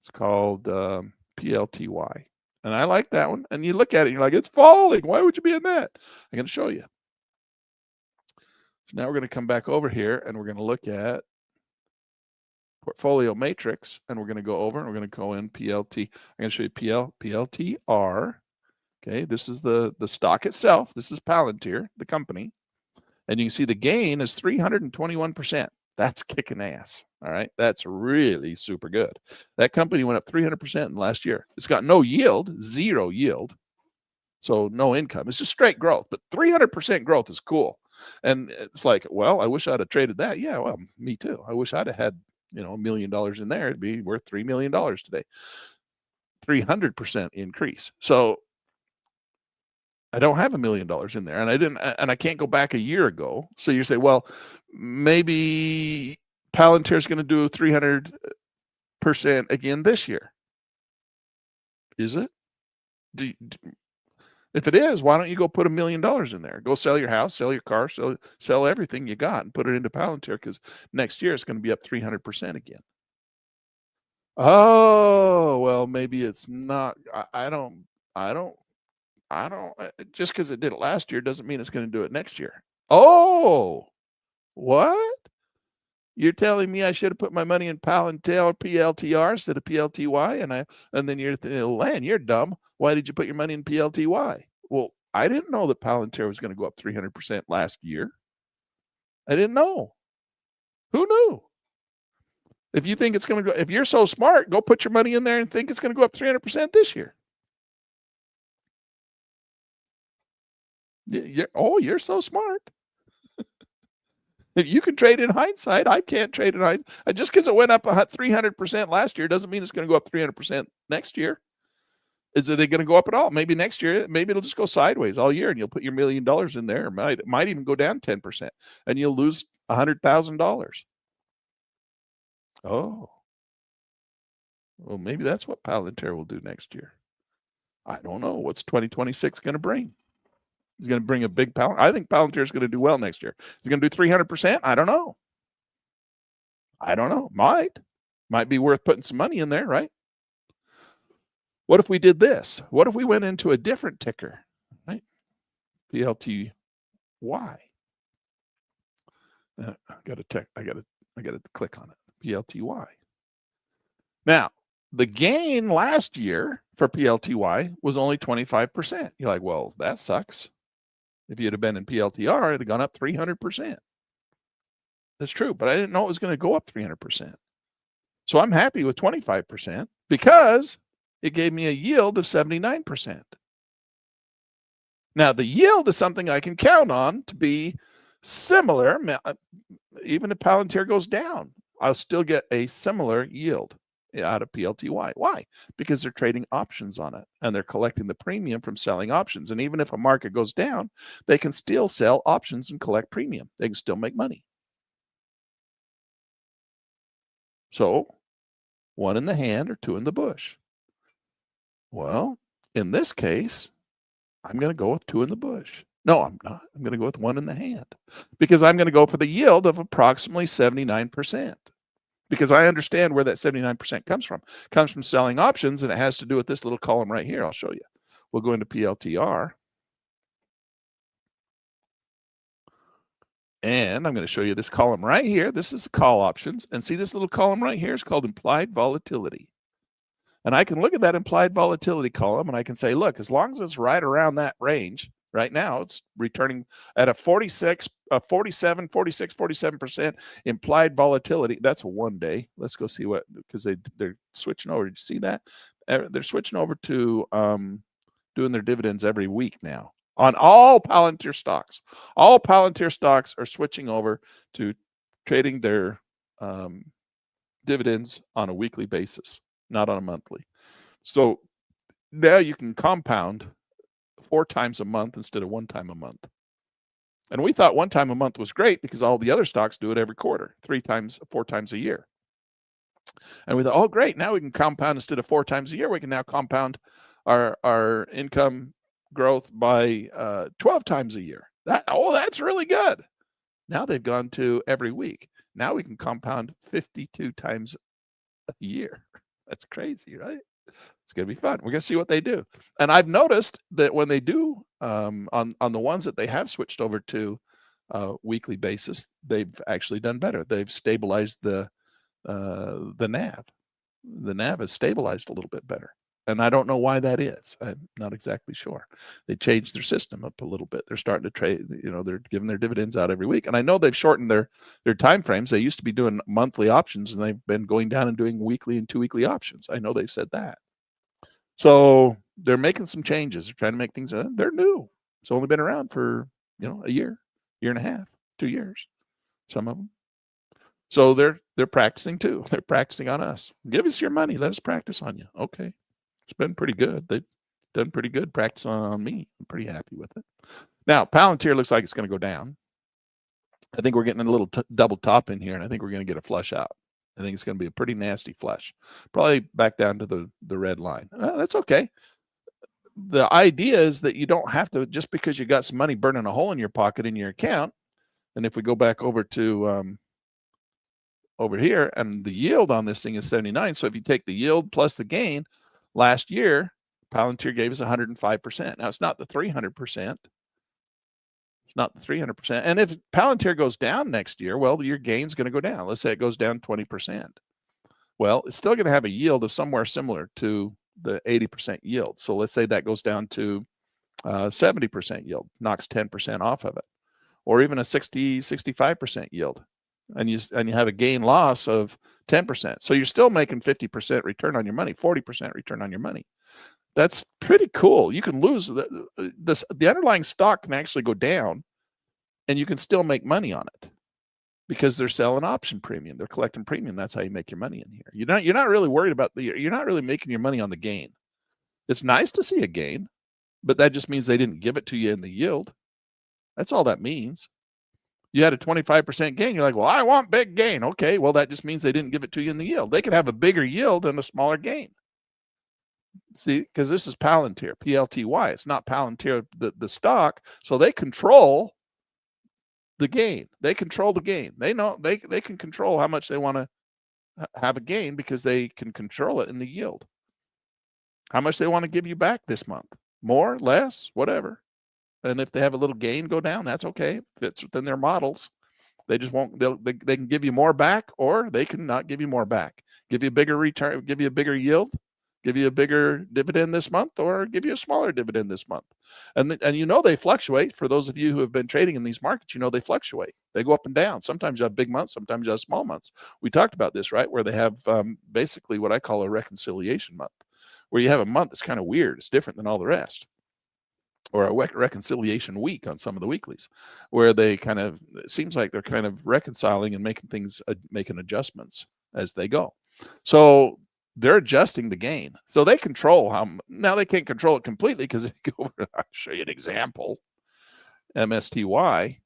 It's called PLTY. And I like that one. And you look at it and you're like, it's falling. Why would you be in that? I'm going to show you. So now we're going to come back over here and we're going to look at portfolio matrix, and we're going to go over and we're going to go in PLT. I'm going to show you PLTR. Okay, this is the stock itself. This is Palantir, the company. And you can see the gain is 321%. That's kicking ass. All right, that's really super good. That company went up 300% in the last year. It's got no yield, 0 yield. So no income. It's just straight growth, but 300% growth is cool. And it's like, well, I wish I'd have traded that. Yeah, well, me too. I wish I'd have had, $1 million in there. It'd be worth $3 million today. 300% increase. So I don't have $1 million in there, and I can't go back a year ago. So you say, well, maybe Palantir is going to do 300% again this year. Is it? If it is, why don't you go put $1 million in there? Go sell your house, sell your car, sell everything you got, and put it into Palantir, because next year it's going to be up 300% again. Oh, well, maybe it's not. I don't. Just because it did it last year doesn't mean it's going to do it next year. Oh, what? You're telling me I should have put my money in Palantir PLTR instead of PLTY, and then you're Len, you're dumb. Why did you put your money in PLTY? Well, I didn't know that Palantir was going to go up 300% last year. I didn't know. Who knew? If you think it's going to go, if you're so smart, go put your money in there and think it's going to go up 300% this year. You're so smart. If you can trade in hindsight, I can't trade in hindsight. Just because it went up 300% last year doesn't mean it's going to go up 300% next year. Is it going to go up at all? Maybe next year, maybe it'll just go sideways all year, and you'll put your $1 million in there. It might even go down 10%, and you'll lose $100,000. Oh, well, maybe that's what Palantir will do next year. I don't know. What's 2026 going to bring? He's going to bring a big Palantir. I think Palantir is going to do well next year. He's going to do 300%. I don't know. Might be worth putting some money in there, right? What if we did this? What if we went into a different ticker, right? PLTY. I got to click on it. PLTY. Now, the gain last year for PLTY was only 25%. You're like, well, that sucks. If you'd have been in PLTR, it'd have gone up 300%. That's true, but I didn't know it was going to go up 300%. So I'm happy with 25% because it gave me a yield of 79%. Now, the yield is something I can count on to be similar. Even if Palantir goes down, I'll still get a similar yield out of PLTY. Why? Because they're trading options on it, and they're collecting the premium from selling options. And even if a market goes down, they can still sell options and collect premium. They can still make money. So 1 in the hand or 2 in the bush. Well, in this case, I'm going to go with 2 in the bush. No, I'm not. I'm going to go with 1 in the hand, because I'm going to go for the yield of approximately 79%. Because I understand where that 79% comes from. It comes from selling options, and it has to do with this little column right here. I'll show you. We'll go into PLTR. And I'm going to show you this column right here. This is the call options. And see this little column right here is called implied volatility. And I can look at that implied volatility column and I can say, look, as long as it's right around that range, right now it's returning at a 47, 47% implied volatility. That's a 1 day. Let's go see what, because they're switching over. Did you see that? They're switching over to doing their dividends every week now on all Palantir stocks. All Palantir stocks are switching over to trading their dividends on a weekly basis, not on a monthly. So now you can compound 4 times a month instead of 1 time a month. And we thought 1 time a month was great because all the other stocks do it every quarter, 4 times a year. And we thought, oh, great. Now we can compound instead of 4 times a year. We can now compound our income growth by 12 times a year. That's really good. Now they've gone to every week. Now we can compound 52 times a year. That's crazy, right? It's going to be fun. We're going to see what they do. And I've noticed that when they do on the ones that they have switched over to weekly basis, they've actually done better. They've stabilized the NAV. The NAV has stabilized a little bit better. And I don't know why that is. I'm not exactly sure. They changed their system up a little bit. They're starting to trade, they're giving their dividends out every week. And I know they've shortened their time frames. They used to be doing monthly options and they've been going down and doing weekly and 2 weekly options. I know they've said that. So they're making some changes. They're trying to make things, they're new. It's only been around for, a year and a half, 2 years, some of them. So they're practicing too. They're practicing on us. Give us your money. Let us practice on you. Okay. It's been pretty good. They've done pretty good practice on me. I'm pretty happy with it. Now, Palantir looks like it's going to go down. I think we're getting a little double top in here, and I think we're going to get a flush out. I think it's going to be a pretty nasty flush. Probably back down to the red line. That's okay. The idea is that you don't have to, just because you got some money burning a hole in your pocket in your account, and if we go back over to over here, and the yield on this thing is 79. So if you take the yield plus the gain, last year, Palantir gave us 105%. Now, it's not the 300%. It's not the 300%. And if Palantir goes down next year, well, your gain's going to go down. Let's say it goes down 20%. Well, it's still going to have a yield of somewhere similar to the 80% yield. So let's say that goes down to 70% yield, knocks 10% off of it, or even a 65% yield. And you have a gain loss of 10%. So you're still making 50% return on your money, 40% return on your money. That's pretty cool. You can lose the underlying stock can actually go down and you can still make money on it because they're selling option premium. They're collecting premium. That's how you make your money in here. You're not really worried about you're not really making your money on the gain. It's nice to see a gain, but that just means they didn't give it to you in the yield. That's all that means. You had a 25% gain. You're like, well, I want big gain. Okay, well, that just means they didn't give it to you in the yield. They could have a bigger yield and a smaller gain. See, because this is Palantir, PLTY. It's not Palantir, the stock. So they control the gain. They control the gain. They know they can control how much they want to have a gain because they can control it in the yield. How much they want to give you back this month. More, less, whatever. And if they have a little gain go down, that's okay. Fits within their models. They just won't, they can give you more back, or they can not give you more back. Give you a bigger return, give you a bigger yield, give you a bigger dividend this month, or give you a smaller dividend this month. And they fluctuate. For those of you who have been trading in these markets, they fluctuate. They go up and down. Sometimes you have big months, sometimes you have small months. We talked about this, right? Where they have basically what I call a reconciliation month, where you have a month that's kind of weird. It's different than all the rest. Or a reconciliation week on some of the weeklies, where they it seems like they're kind of reconciling and making adjustments as they go. So they're adjusting the gain. So they control now they can't control it completely, because if you go over, I'll show you an example. MSTY,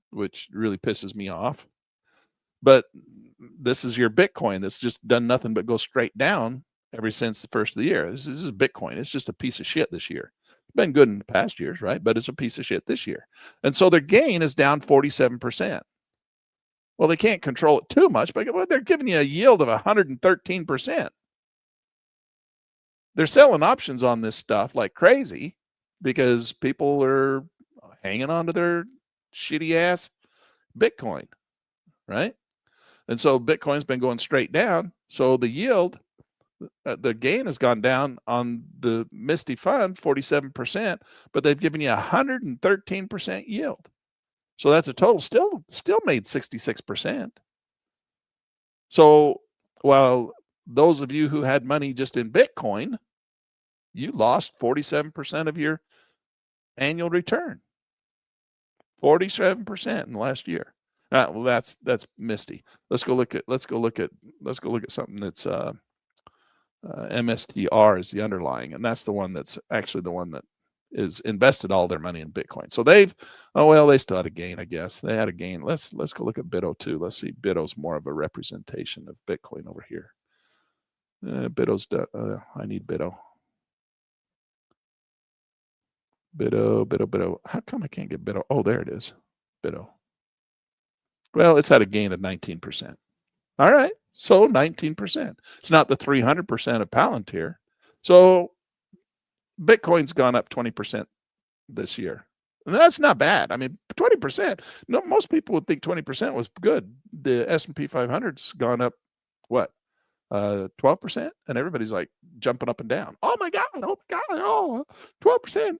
which really pisses me off. But this is your Bitcoin that's just done nothing but go straight down ever since the first of the year. This is Bitcoin. It's just a piece of shit this year. Been good in the past years, right? But it's a piece of shit this year. And so their gain is down 47%. Well, they can't control it too much, but they're giving you a yield of 113%. They're selling options on this stuff like crazy because people are hanging on to their shitty ass Bitcoin, right? And so Bitcoin's been going straight down. So the yield, the gain has gone down on the Misty fund 47%, but they've given you 113% yield. So that's a total still made 66%. So while those of you who had money just in Bitcoin, you lost 47% of your annual return. 47% in the last year. Well, that's Misty. Let's go look at something that's MSTR is the underlying, and that's the one that's actually the one that is invested all their money in Bitcoin. So they still had a gain, I guess. They had a gain. Let's go look at BITO too. Let's see. BITO's more of a representation of Bitcoin over here. BITO's I need BITO. BITO. How come I can't get BITO? Oh, there it is. BITO. Well, it's had a gain of 19%. All right. So 19%. It's not the 300% of Palantir. So Bitcoin's gone up 20% this year. And that's not bad. I mean, 20%. No, most people would think 20% was good. The S&P 500's gone up, what, 12%? And everybody's like jumping up and down. Oh my God, 12%,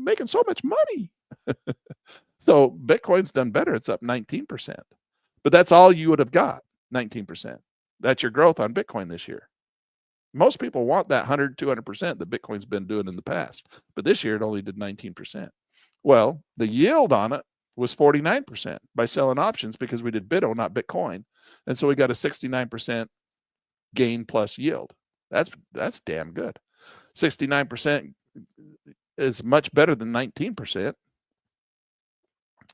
making so much money. So Bitcoin's done better. It's up 19%. But that's all you would have got, 19%. That's your growth on Bitcoin this year. Most people want that 100, 200% that Bitcoin's been doing in the past. But this year it only did 19%. Well, the yield on it was 49% by selling options because we did BITO, not Bitcoin. And so we got a 69% gain plus yield. That's damn good. 69% is much better than 19%,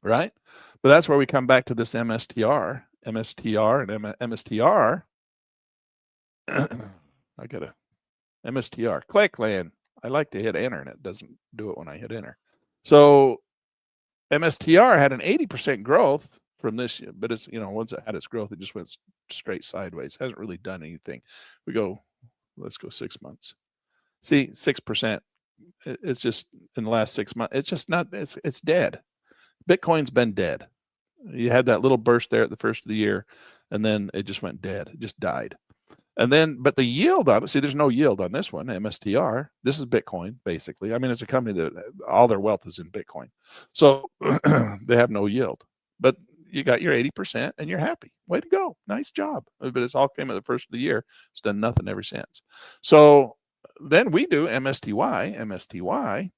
right? But that's where we come back to this MSTR. I got a MSTR. Clickland. I like to hit enter and it doesn't do it when I hit enter. So MSTR had an 80% growth from this year, but it's, once it had its growth, it just went straight sideways. Hasn't really done anything. Let's go 6 months. See, 6%. It's just in the last 6 months. It's just not, it's dead. Bitcoin's been dead. You had that little burst there at the first of the year, and then it just went dead. It just died. And then, but the yield on it, see, there's no yield on this one, MSTR. This is Bitcoin, basically. I mean, it's a company that all their wealth is in Bitcoin. So they have no yield. But you got your 80% and you're happy. Way to go. Nice job. But it's all came at the first of the year. It's done nothing ever since. So then we do MSTY.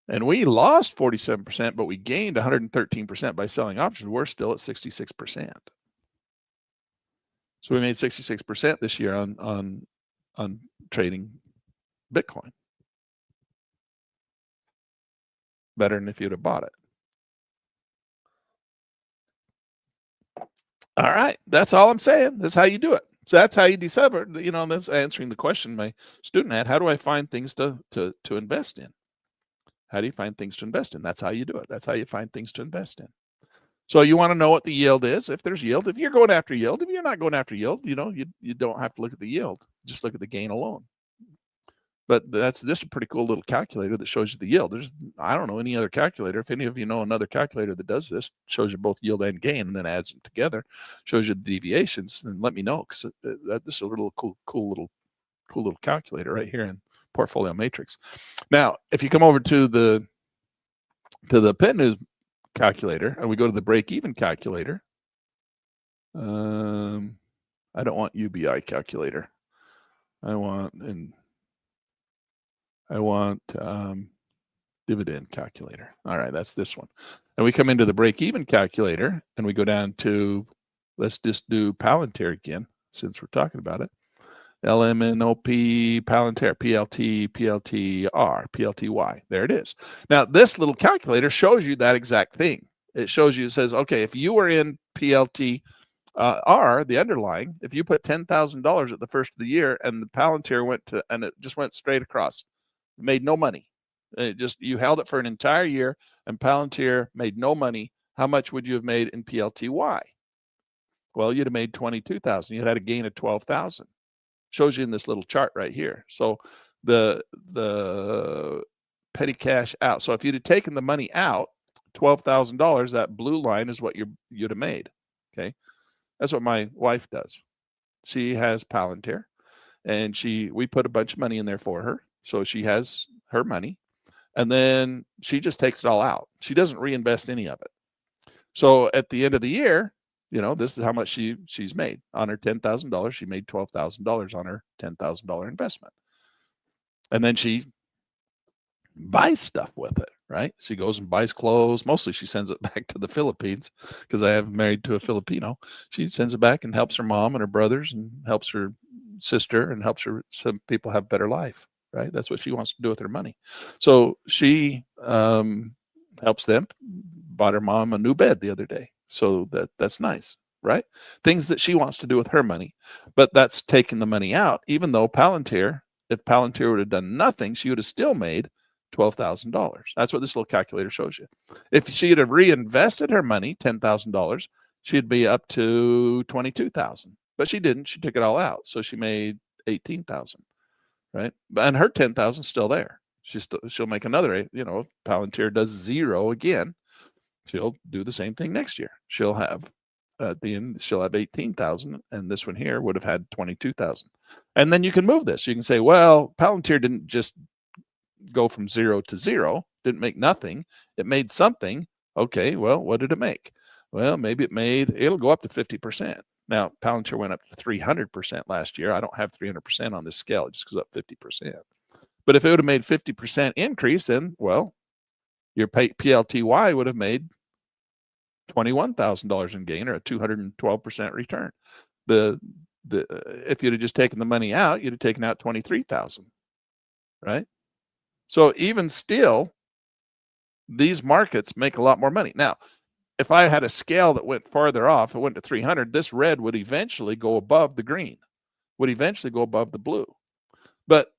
And we lost 47%, but we gained 113% by selling options. We're still at 66%. So we made 66% this year on trading Bitcoin. Better than if you'd have bought it. All right. That's all I'm saying. That's how you do it. So that's how you discover, that's answering the question my student had. How do I find things to invest in? How do you find things to invest in? That's how you do it. That's how you find things to invest in. So you want to know what the yield is. If there's yield, if you're going after yield, if you're not going after yield, you don't have to look at the yield. Just look at the gain alone. But this is a pretty cool little calculator that shows you the yield. I don't know any other calculator. If any of you know another calculator that does this, shows you both yield and gain, and then adds them together, shows you the deviations, then let me know, because this is a little cool little calculator right here in Portfolio Matrix. Now, if you come over to the Pit News calculator and we go to the break-even calculator, I don't want UBI calculator. I want dividend calculator. All right, that's this one. And we come into the break-even calculator and we go down to, let's just do Palantir again, since we're talking about it. LMNOP Palantir, PLT, PLTR, PLTY. There it is. Now, this little calculator shows you that exact thing. It shows you, it says, okay, if you were in PLTR, the underlying, if you put $10,000 at the first of the year and the Palantir it just went straight across, made no money. You held it for an entire year and Palantir made no money. How much would you have made in PLTY? Well, you'd have made 22,000. You'd had a gain of 12,000. Shows you in this little chart right here. So the petty cash out. So if you'd have taken the money out $12,000, that blue line is what you'd have made. Okay. That's what my wife does. She has Palantir, and we put a bunch of money in there for her. So she has her money, and then she just takes it all out. She doesn't reinvest any of it. So at the end of the year, this is how much she's made on her $10,000. She made $12,000 on her $10,000 investment. And then she buys stuff with it, right? She goes and buys clothes. Mostly she sends it back to the Philippines because I am married to a Filipino. She sends it back and helps her mom and her brothers and helps her sister and helps some people have a better life, right? That's what she wants to do with her money. So she helps them. Bought her mom a new bed the other day. So that's nice, right? Things that she wants to do with her money, but that's taking the money out, even though if Palantir would have done nothing, she would have still made $12,000. That's what this little calculator shows you. If she had reinvested her money, $10,000, she'd be up to $22,000. But she didn't. She took it all out, so she made $18,000, right? And her $10,000 is still there. She'll make another. If Palantir does zero again, she'll do the same thing next year. She'll have at the end, she'll have 18,000, and this one here would have had 22,000. And then you can move this. You can say, well, Palantir didn't just go from 0 to 0, didn't make nothing. It made something. Okay, well, what did it make? Well, maybe it'll go up to 50%. Now, Palantir went up to 300% last year. I don't have 300% on this scale. It just goes up 50%. But if it would have made 50% increase, then, well, your PLTY would have made $21,000 in gain, or a 212% return. If you'd have just taken the money out, you'd have taken out 23,000, right? So even still, these markets make a lot more money. Now, if I had a scale that went farther off, it went to 300, this red would eventually go above the green, would eventually go above the blue. But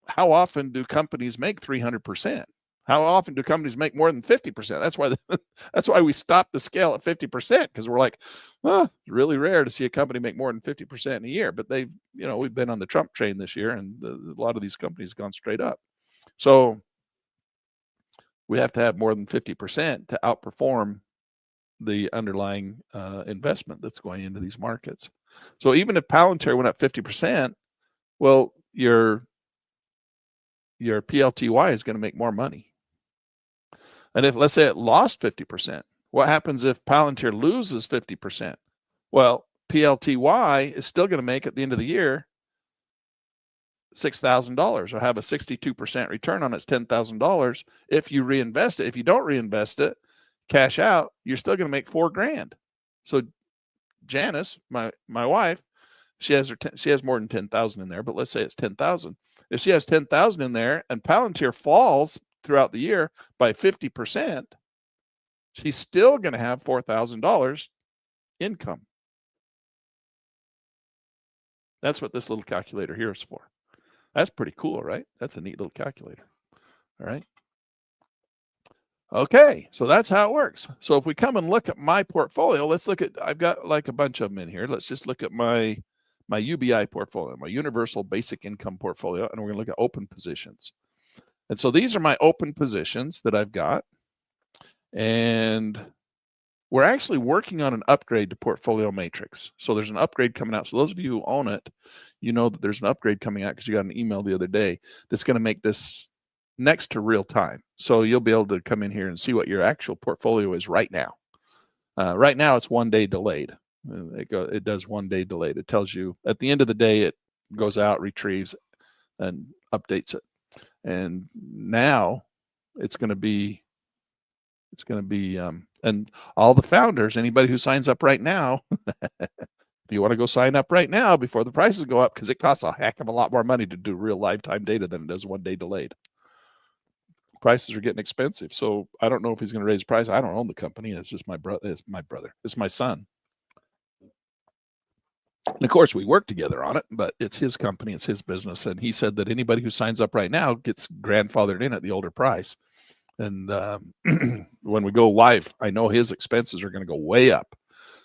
how often do companies make 300%? How often do companies make more than 50%? That's why we stopped the scale at 50%, because we're like, well, it's really rare to see a company make more than 50% in a year. But we've been on the Trump train this year, and a lot of these companies have gone straight up. So we have to have more than 50% to outperform the underlying investment that's going into these markets. So even if Palantir went up 50%, well, your PLTY is going to make more money. And if, let's say, it lost 50%, what happens if Palantir loses 50%? Well, PLTY is still going to make at the end of the year $6,000, or have a 62% return on its $10,000 if you reinvest it. If you don't reinvest it, cash out, you're still going to make $4,000. So Janice, my wife, she has more than 10,000 in there, but let's say it's 10,000. If she has 10,000 in there and Palantir falls throughout the year by 50%, she's still going to have $4,000 income. That's what this little calculator here is for. That's pretty cool, right? That's a neat little calculator. All right. Okay, so that's how it works. So if we come and look at my portfolio, I've got like a bunch of them in here. Let's just look at my UBI portfolio, my Universal Basic Income portfolio, and we're going to look at open positions. And so these are my open positions that I've got. And we're actually working on an upgrade to Portfolio Matrix. So there's an upgrade coming out. So those of you who own it, you know that there's an upgrade coming out because you got an email the other day that's going to make this next to real time. So you'll be able to come in here and see what your actual portfolio is right now. Right now, it's 1 day delayed. It does 1 day delayed. It tells you at the end of the day, it goes out, retrieves, and updates it. And now it's going to be, and all the founders, anybody who signs up right now, if you want to go sign up right now before the prices go up, because it costs a heck of a lot more money to do real lifetime data than it does 1 day delayed. Prices are getting expensive. So I don't know if he's going to raise price. I don't own the company. It's just my brother. It's my son. And of course, we work together on it, but it's his company, it's his business. And he said that anybody who signs up right now gets grandfathered in at the older price. And when we go live, I know his expenses are going to go way up.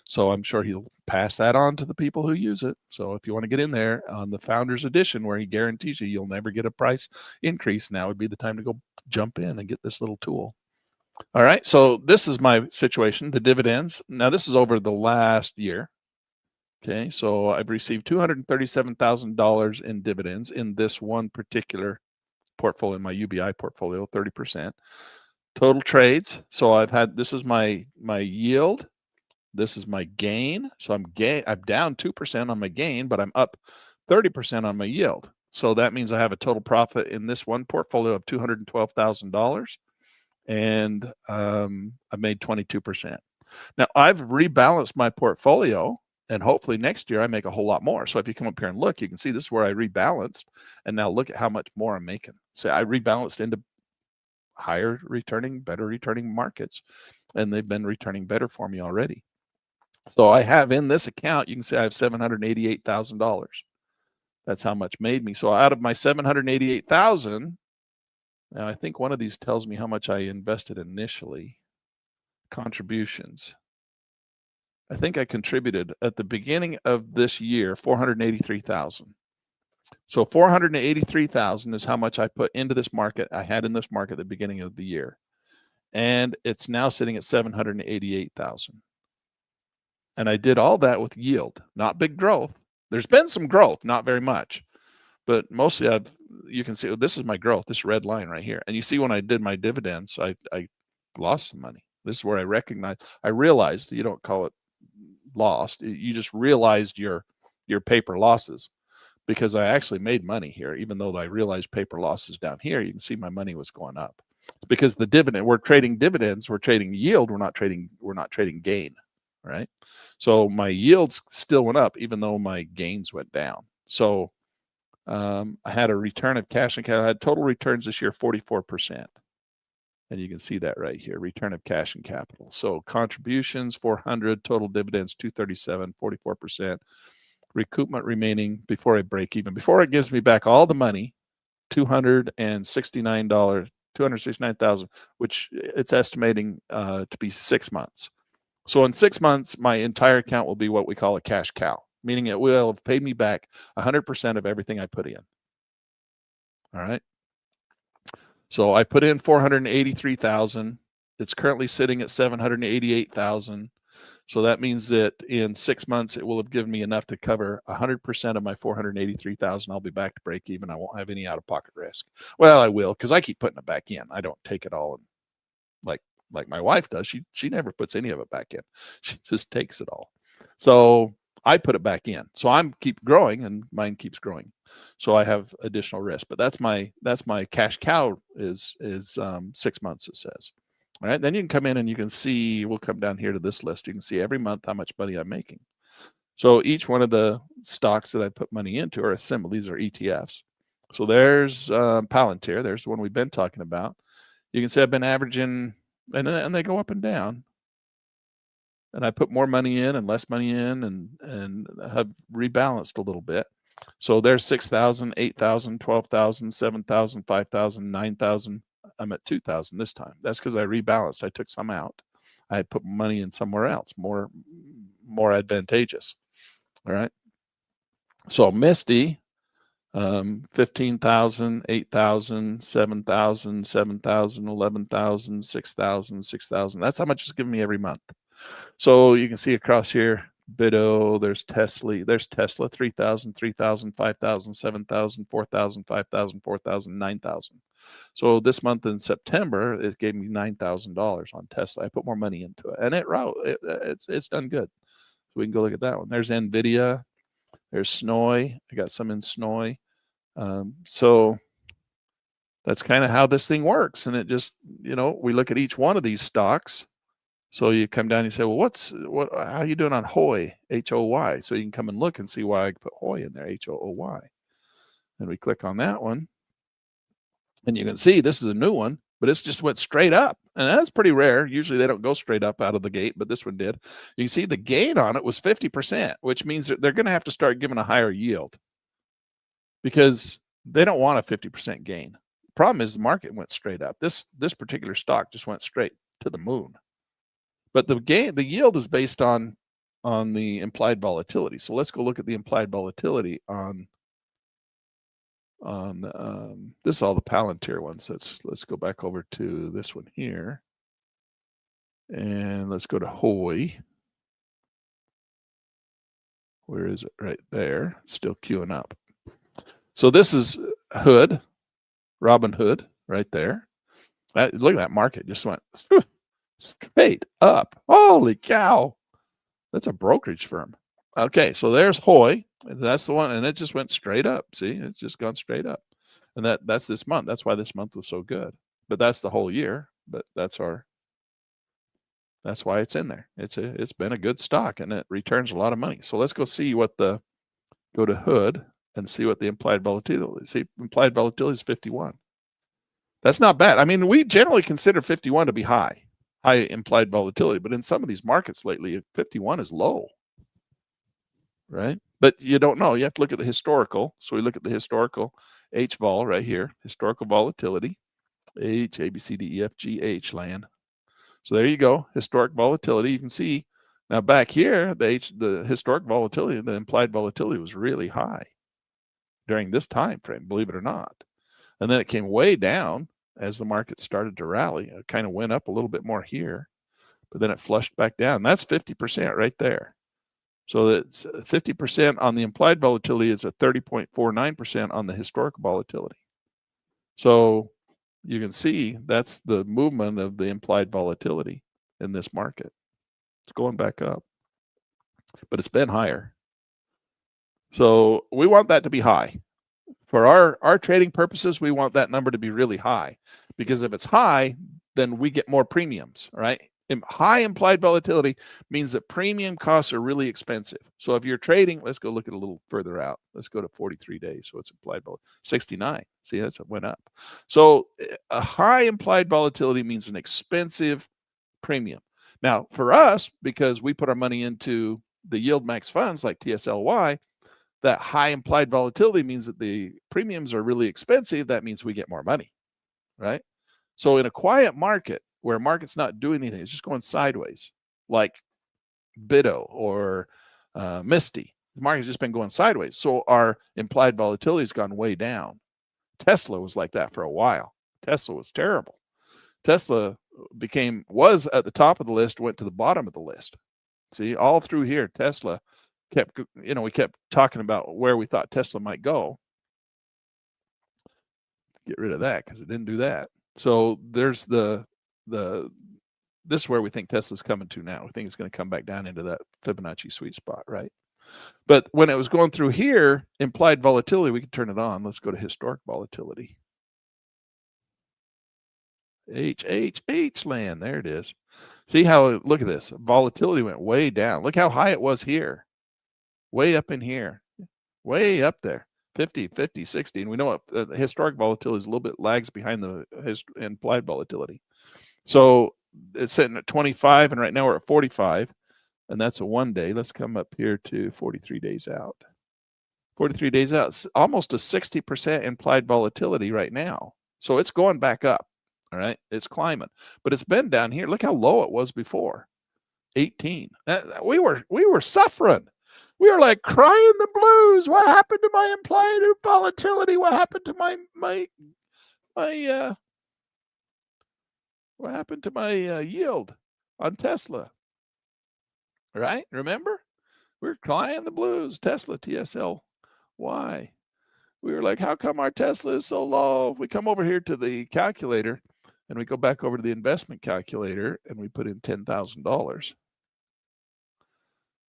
So I'm sure he'll pass that on to the people who use it. So if you want to get in there on the Founders Edition, where he guarantees you'll never get a price increase, now would be the time to go jump in and get this little tool. All right, so this is my situation, the dividends. Now this is over the last year. Okay, so I've received $237,000 in dividends in this one particular portfolio, my UBI portfolio, 30%. Total trades. So I've had, this is my yield. This is my gain. So I'm down 2% on my gain, but I'm up 30% on my yield. So that means I have a total profit in this one portfolio of $212,000, and I made 22%. Now I've rebalanced my portfolio, and hopefully next year I make a whole lot more. So if you come up here and look, you can see this is where I rebalanced, and now look at how much more I'm making. So I rebalanced into higher returning, better returning markets, and they've been returning better for me already. So I have in this account, you can see I have $788,000. That's how much made me. So out of my 788,000, now I think one of these tells me how much I invested initially. Contributions. I think I contributed at the beginning of this year 483,000. So 483,000 is how much I put into this market. I had in this market at the beginning of the year, and it's now sitting at 788,000. And I did all that with yield, not big growth. There's been some growth, not very much, but mostly you can see, this is my growth, this red line right here. And you see when I did my dividends, I lost some money. This is where I realized you don't call it lost. You just realized your paper losses, because I actually made money here, even though I realized paper losses down here. You can see my money was going up because the dividend, we're trading dividends, we're trading yield, we're not trading gain, right? So my yields still went up even though my gains went down. So I had a return of cash and capital. I had total returns this year 44%. And you can see that right here, return of cash and capital. So contributions 400, total dividends 237, 44%. Recoupment remaining before I break even, before it gives me back all the money, $269, 269,000, which it's estimating to be 6 months. So in 6 months, my entire account will be what we call a cash cow, meaning it will have paid me back 100% of everything I put in. All right. So I put in 483,000. It's currently sitting at 788,000. So that means that in 6 months, it will have given me enough to cover 100% of my 483,000. I'll be back to break even. I won't have any out-of-pocket risk. Well, I will, because I keep putting it back in. I don't take it all in, like my wife does. She never puts any of it back in. She just takes it all. So I put it back in. So I'm keep growing, and mine keeps growing. So I have additional risk. But that's my cash cow is 6 months, it says. All right, then you can come in and you can see, we'll come down here to this list. You can see every month how much money I'm making. So each one of the stocks that I put money into are a symbol. These are ETFs. So there's Palantir. There's the one we've been talking about. You can see I've been averaging, and they go up and down. And I put more money in and less money in, and have rebalanced a little bit. So there's 6,000, 8,000, 12,000, 7,000, 5,000, 9,000. I'm at 2,000 this time. That's because I rebalanced. I took some out. I put money in somewhere else, more advantageous. All right. So Misty, 15,000, 8,000, 7,000, 7,000, 11,000, 6,000, 6,000. That's how much it's giving me every month. So you can see across here, Bido, there's Tesla, 3,000, 3,000, 5,000, 7,000, 4,000, 5,000, 4,000, 9,000. So this month in September, it gave me $9,000 on Tesla. I put more money into it, and it's done good. So we can go look at that one. There's NVIDIA. There's Snoy. I got some in Snoy. So that's kind of how this thing works. And it just, we look at each one of these stocks. So you come down and you say, well, how are you doing on HOY, HOY? So you can come and look and see why I put HOY in there, HOOY. And we click on that one. And you can see this is a new one, but it's just went straight up. And that's pretty rare. Usually they don't go straight up out of the gate, but this one did. You can see the gain on it was 50%, which means that they're going to have to start giving a higher yield, because they don't want a 50% gain. Problem is the market went straight up. This particular stock just went straight to the moon. But the yield is based on the implied volatility. So let's go look at the implied volatility on this is all the Palantir ones. So let's go back over to this one here. And let's go to Hoy. Where is it? Right there. It's still queuing up. So this is Hood, Robin Hood, right there. Look at that market. Just went straight up. Holy cow. That's a brokerage firm. Okay, so there's Hoy. That's the one, and it just went straight up. See, it's just gone straight up. And that's this month. That's why this month was so good. But that's the whole year. But that's why it's in there. It's been a good stock, and it returns a lot of money. So let's go see go to Hood and see what the implied volatility is. See, implied volatility is 51. That's not bad. I mean, we generally consider 51 to be high implied volatility, but in some of these markets lately, 51 is low, right? But you don't know. You have to look at the historical. So we look at the historical HVOL right here, historical volatility, H, A, B, C, D, E, F, G, H land. So there you go, historic volatility. You can see now back here, the historic volatility, the implied volatility was really high during this time frame, believe it or not. And then it came way down as the market started to rally. It kind of went up a little bit more here, but then it flushed back down. That's 50% right there. So that's 50% on the implied volatility is a 30.49% on the historical volatility. So you can see that's the movement of the implied volatility in this market. It's going back up, but it's been higher. So we want that to be high. For our trading purposes, we want that number to be really high, because if it's high, then we get more premiums, right? High implied volatility means that premium costs are really expensive. So if you're trading, let's go look at a little further out. Let's go to 43 days. So it's implied volatility, 69. See, it went up. So a high implied volatility means an expensive premium. Now for us, because we put our money into the yield max funds like TSLY, that high implied volatility means that the premiums are really expensive. That means we get more money, right? So in a quiet market where market's not doing anything, it's just going sideways, like BITO or Misty. The market's just been going sideways. So our implied volatility has gone way down. Tesla was like that for a while. Tesla was terrible. Tesla was at the top of the list, went to the bottom of the list. See, all through here, Tesla we kept talking about where we thought Tesla might go. Get rid of that because it didn't do that. So there's this is where we think Tesla's coming to now. We think it's going to come back down into that Fibonacci sweet spot, right? But when it was going through here, implied volatility, we can turn it on. Let's go to historic volatility. H land. There it is. See how, look at this. Volatility went way down. Look how high it was here. Way up in here. Way up there. 50, 50, 60. And we know what historic volatility is a little bit lags behind the implied volatility. So it's sitting at 25, and right now we're at 45, and that's a 1 day. Let's come up here to 43 days out. 43 days out, it's almost a 60% implied volatility right now. So it's going back up. All right, it's climbing, but it's been down here. Look how low it was before, 18. We were suffering. We were like crying the blues. What happened to my implied volatility? What happened to my what happened to my yield on Tesla? Right? Remember? We were crying the blues. Tesla, TSL. Why? We were like, how come our Tesla is so low? We come over here to the calculator, and we go back over to the investment calculator, and we put in $10,000.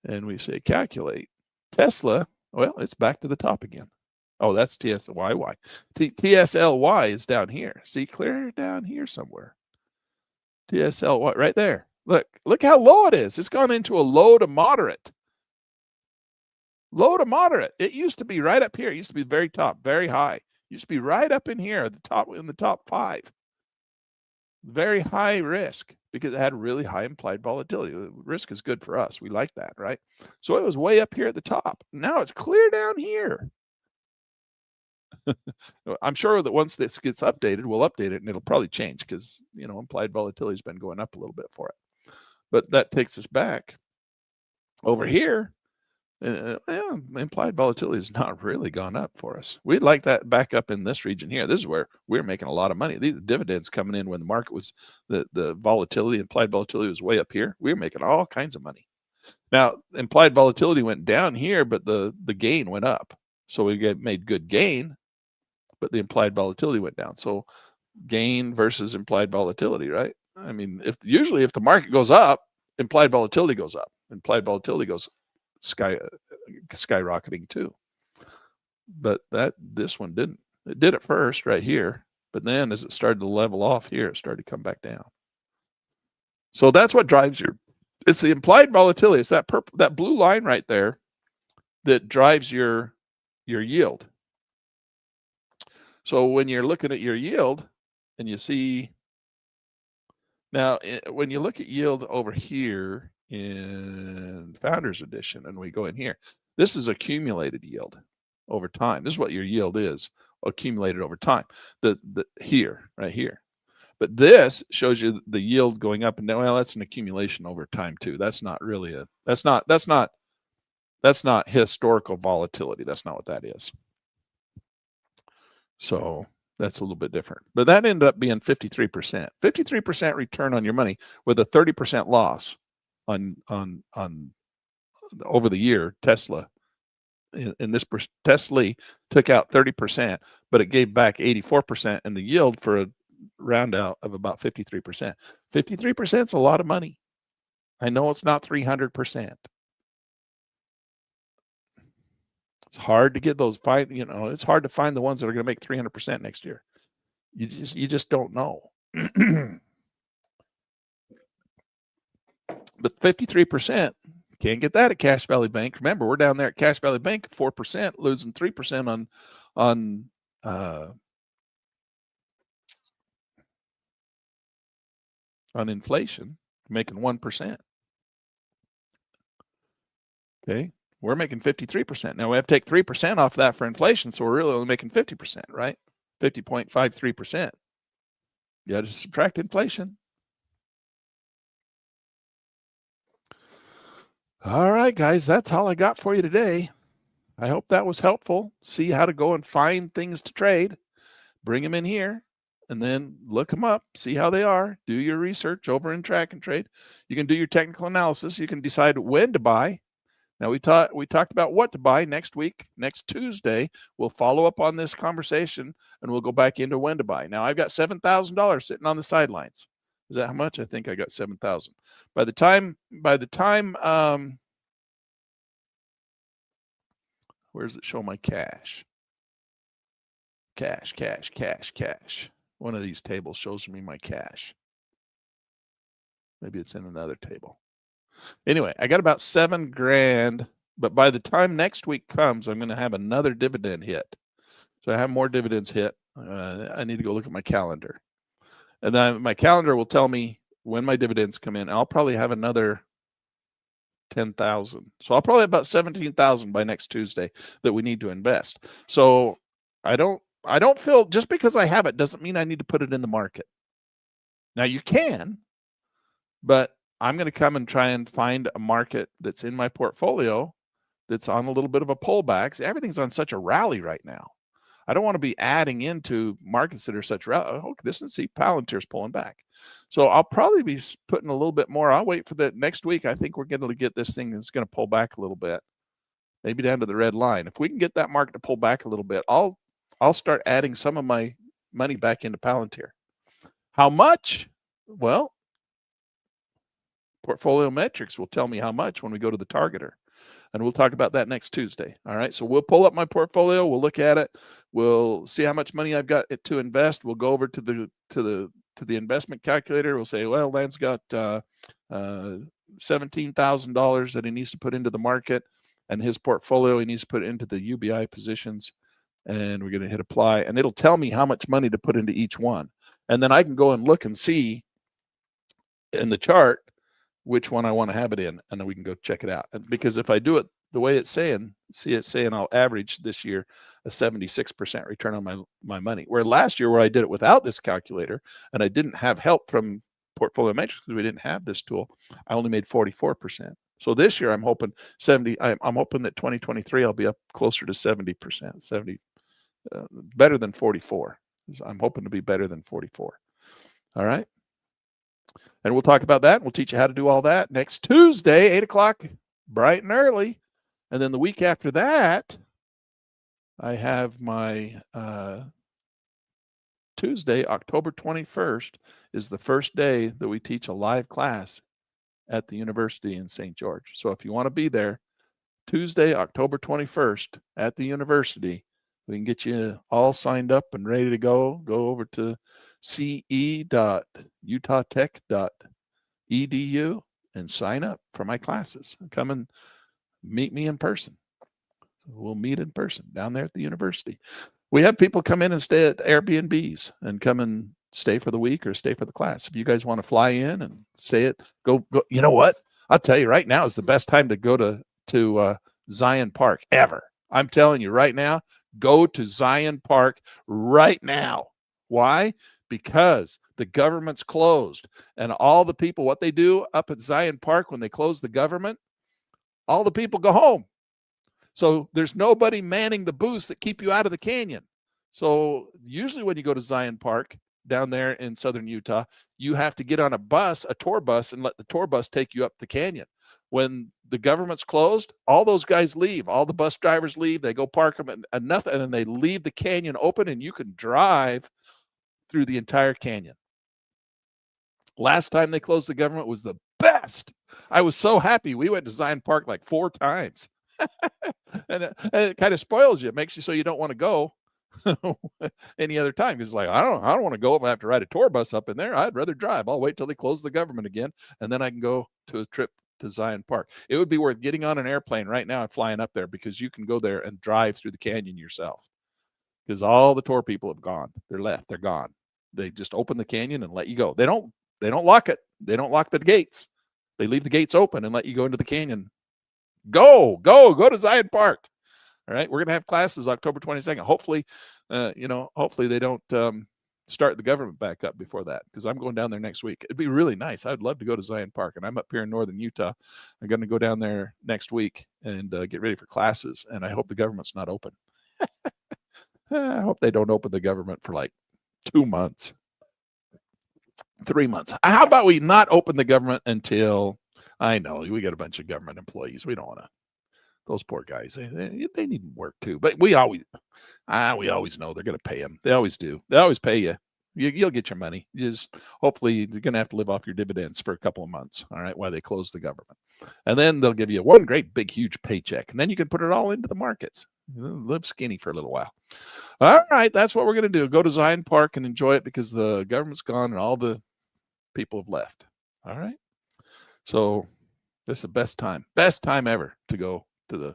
And we say, calculate. Tesla, well, it's back to the top again. Oh, that's TSLY. TSLY is down here. See, clear down here somewhere. TSLY, right there. Look how low it is. It's gone into a low to moderate. Low to moderate. It used to be right up here. It used to be very top, very high. It used to be right up in here, in the top 5. Very high risk because it had really high implied volatility. Risk is good for us. We like that, right? So it was way up here at the top. Now it's clear down here. I'm sure that once this gets updated, we'll update it and it'll probably change because, implied volatility has been going up a little bit for it. But that takes us back over here. Yeah, implied volatility has not really gone up for us. We'd like that back up in this region here. This is where we're making a lot of money. These dividends coming in when the market was the volatility, implied volatility was way up here. We were making all kinds of money. Now, implied volatility went down here, but the gain went up. So we made good gain, but the implied volatility went down. So gain versus implied volatility, right? I mean, usually if the market goes up, implied volatility goes up. Implied volatility goes skyrocketing too. But this one didn't. It did at first right here, but then as it started to level off here, it started to come back down. So that's what drives it's the implied volatility. It's that blue line right there that drives your yield. So when you're looking at your yield and you see, now when you look at yield over here in Founders Edition and we go in here, this is accumulated yield over time. This is what your yield is, accumulated over time. Right here. But this shows you the yield going up and down. Well, that's an accumulation over time too. That's not really that's not historical volatility. That's not what that is. So that's a little bit different. But that ended up being 53%. 53% return on your money with a 30% loss on over the year. Tesla in this Tesla took out 30%, but it gave back 84%, and the yield for a round out of about 53%. 53% is a lot of money. I know it's not 300%. It's hard to get those it's hard to find the ones that are going to make 300% next year. You just don't know. But 53%, can't get that at Cash Valley Bank. Remember, we're down there at Cash Valley Bank, 4%, losing 3% on inflation, making 1%. Okay, we're making 53%. Now we have to take 3% off that for inflation, so we're really only making 50%, right? 50.53%. You got to subtract inflation. All right, guys, that's all I got for you today. I hope that was helpful. See how to go and find things to trade. Bring them in here and then look them up, see how they are. Do your research over in Track and Trade. You can do your technical analysis. You can decide when to buy. Now we talked about what to buy next week. Next Tuesday, we'll follow up on this conversation and we'll go back into when to buy. Now I've got $7,000 sitting on the sidelines. Is that how much? I think I got 7,000. By the time, where does it show my cash? Cash. One of these tables shows me my cash. Maybe it's in another table. Anyway, I got about $7,000, but by the time next week comes, I'm going to have another dividend hit. So I have more dividends hit. I need to go look at my calendar. And then my calendar will tell me when my dividends come in. I'll probably have another 10,000. So I'll probably have about 17,000 by next Tuesday that we need to invest. So I don't feel just because I have it doesn't mean I need to put it in the market. Now you can, but I'm going to come and try and find a market that's in my portfolio that's on a little bit of a pullback. See, everything's on such a rally right now. I don't want to be adding into markets that are such rally. Oh, this and see Palantir's pulling back. So I'll probably be putting a little bit more. I'll wait for the next week. I think we're going to get this thing that's going to pull back a little bit, maybe down to the red line. If we can get that market to pull back a little bit, I'll start adding some of my money back into Palantir. How much? Well, Portfolio Metrics will tell me how much when we go to the targeter. And we'll talk about that next Tuesday. All right. So we'll pull up my portfolio. We'll look at it. We'll see how much money I've got to invest. We'll go over to the investment calculator. We'll say, well, Lan's got $17,000 that he needs to put into the market, and his portfolio he needs to put into the UBI positions. And we're going to hit apply, and it'll tell me how much money to put into each one. And then I can go and look and see in the chart which one I want to have it in, and then we can go check it out. And because if I do it the way it's saying, I'll average this year a 76% return on my money. Where last year, where I did it without this calculator and I didn't have help from Portfolio Metrics because we didn't have this tool, I only made 44%. So this year I'm hoping 70. I'm hoping that 2023 I'll be up closer to 70%, 70, better than 44. I'm hoping to be better than 44. All right. And we'll talk about that. We'll teach you how to do all that next Tuesday, 8 o'clock, bright and early. And then the week after that, I have my Tuesday, October 21st, is the first day that we teach a live class at the university in St. George. So if you want to be there, Tuesday, October 21st at the university, we can get you all signed up and ready to go. Go over to ce.utah.tech.edu and sign up for my classes. Come and meet me in person. We'll meet in person down there at the university. We have people come in and stay at Airbnbs and come and stay for the week or stay for the class. If you guys want to fly in and stay at, go. You know what? I'll tell you right now is the best time to go to Zion Park ever. I'm telling you right now, go to Zion Park right now. Why? Because the government's closed, and all the people, what they do up at Zion Park when they close the government, all the people go home. So there's nobody manning the booths that keep you out of the canyon. So usually when you go to Zion Park down there in southern Utah, you have to get on a bus, a tour bus, and let the tour bus take you up the canyon. When the government's closed, all those guys leave. All the bus drivers leave. They go park them and nothing, and then they leave the canyon open, and you can drive through the entire canyon. Last time they closed the government was the best. I was so happy. We went to Zion Park like 4 times. and it kind of spoils you. It makes you so you don't want to go any other time. Because like, I don't want to go if I have to ride a tour bus up in there. I'd rather drive. I'll wait till they close the government again, and then I can go to a trip to Zion Park. It would be worth getting on an airplane right now and flying up there, because you can go there and drive through the canyon yourself. Because all the tour people have gone. They're left. They're gone. They just open the canyon and let you go. They don't lock it. They don't lock the gates. They leave the gates open and let you go into the canyon. Go to Zion Park. All right. We're going to have classes October 22nd. Hopefully, hopefully they don't start the government back up before that, because I'm going down there next week. It'd be really nice. I'd love to go to Zion Park, and I'm up here in northern Utah. I'm going to go down there next week and get ready for classes. And I hope the government's not open. I hope they don't open the government for like 2 months, 3 months. How about we not open the government until, I know we got a bunch of government employees. We don't want to, those poor guys, they need work too. But we always know they're going to pay them. They always do. They always pay you. You'll get your money. Hopefully you're going to have to live off your dividends for a couple of months. All right. While they close the government, and then they'll give you one great big, huge paycheck. And then you can put it all into the markets. Live skinny for a little while. All right. That's what we're going to do. Go to Zion Park and enjoy it, because the government's gone and all the people have left. All right. So this is the best time ever to go to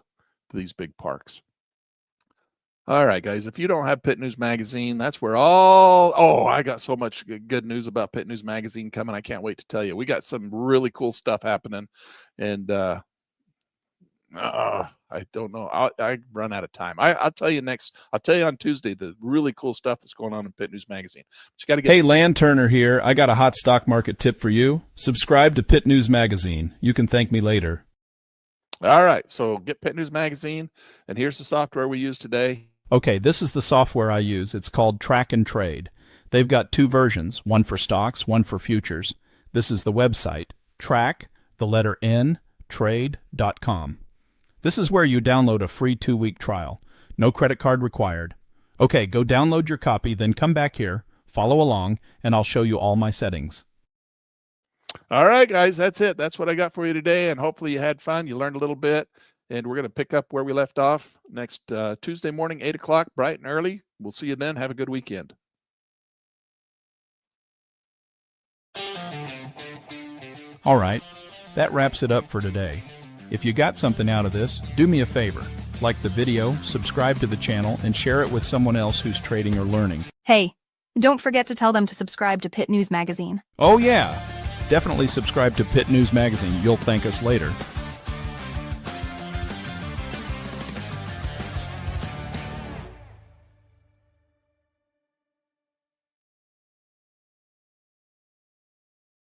these big parks. All right, guys, if you don't have Pit News Magazine, that's where I got so much good news about Pit News Magazine coming. I can't wait to tell you. We got some really cool stuff happening, and I don't know. I run out of time. I'll tell you on Tuesday the really cool stuff that's going on in Pit News Magazine. Just got to get. Hey, Land Turner here. I got a hot stock market tip for you. Subscribe to Pit News Magazine. You can thank me later. All right, so get Pit News Magazine, and here's the software we use today. Okay, this is the software I use. It's called Track and Trade. They've got 2 versions, one for stocks, one for futures. This is the website, trade.com. This is where you download a free 2-week trial. No credit card required. Okay, go download your copy, then come back here, follow along, and I'll show you all my settings. All right, guys, that's it. That's what I got for you today, and hopefully you had fun. You learned a little bit, and we're going to pick up where we left off next Tuesday morning, 8 o'clock, bright and early. We'll see you then. Have a good weekend. All right, that wraps it up for today. If you got something out of this, do me a favor. Like the video, subscribe to the channel, and share it with someone else who's trading or learning. Hey, don't forget to tell them to subscribe to Pit News Magazine. Oh yeah, definitely subscribe to Pit News Magazine. You'll thank us later.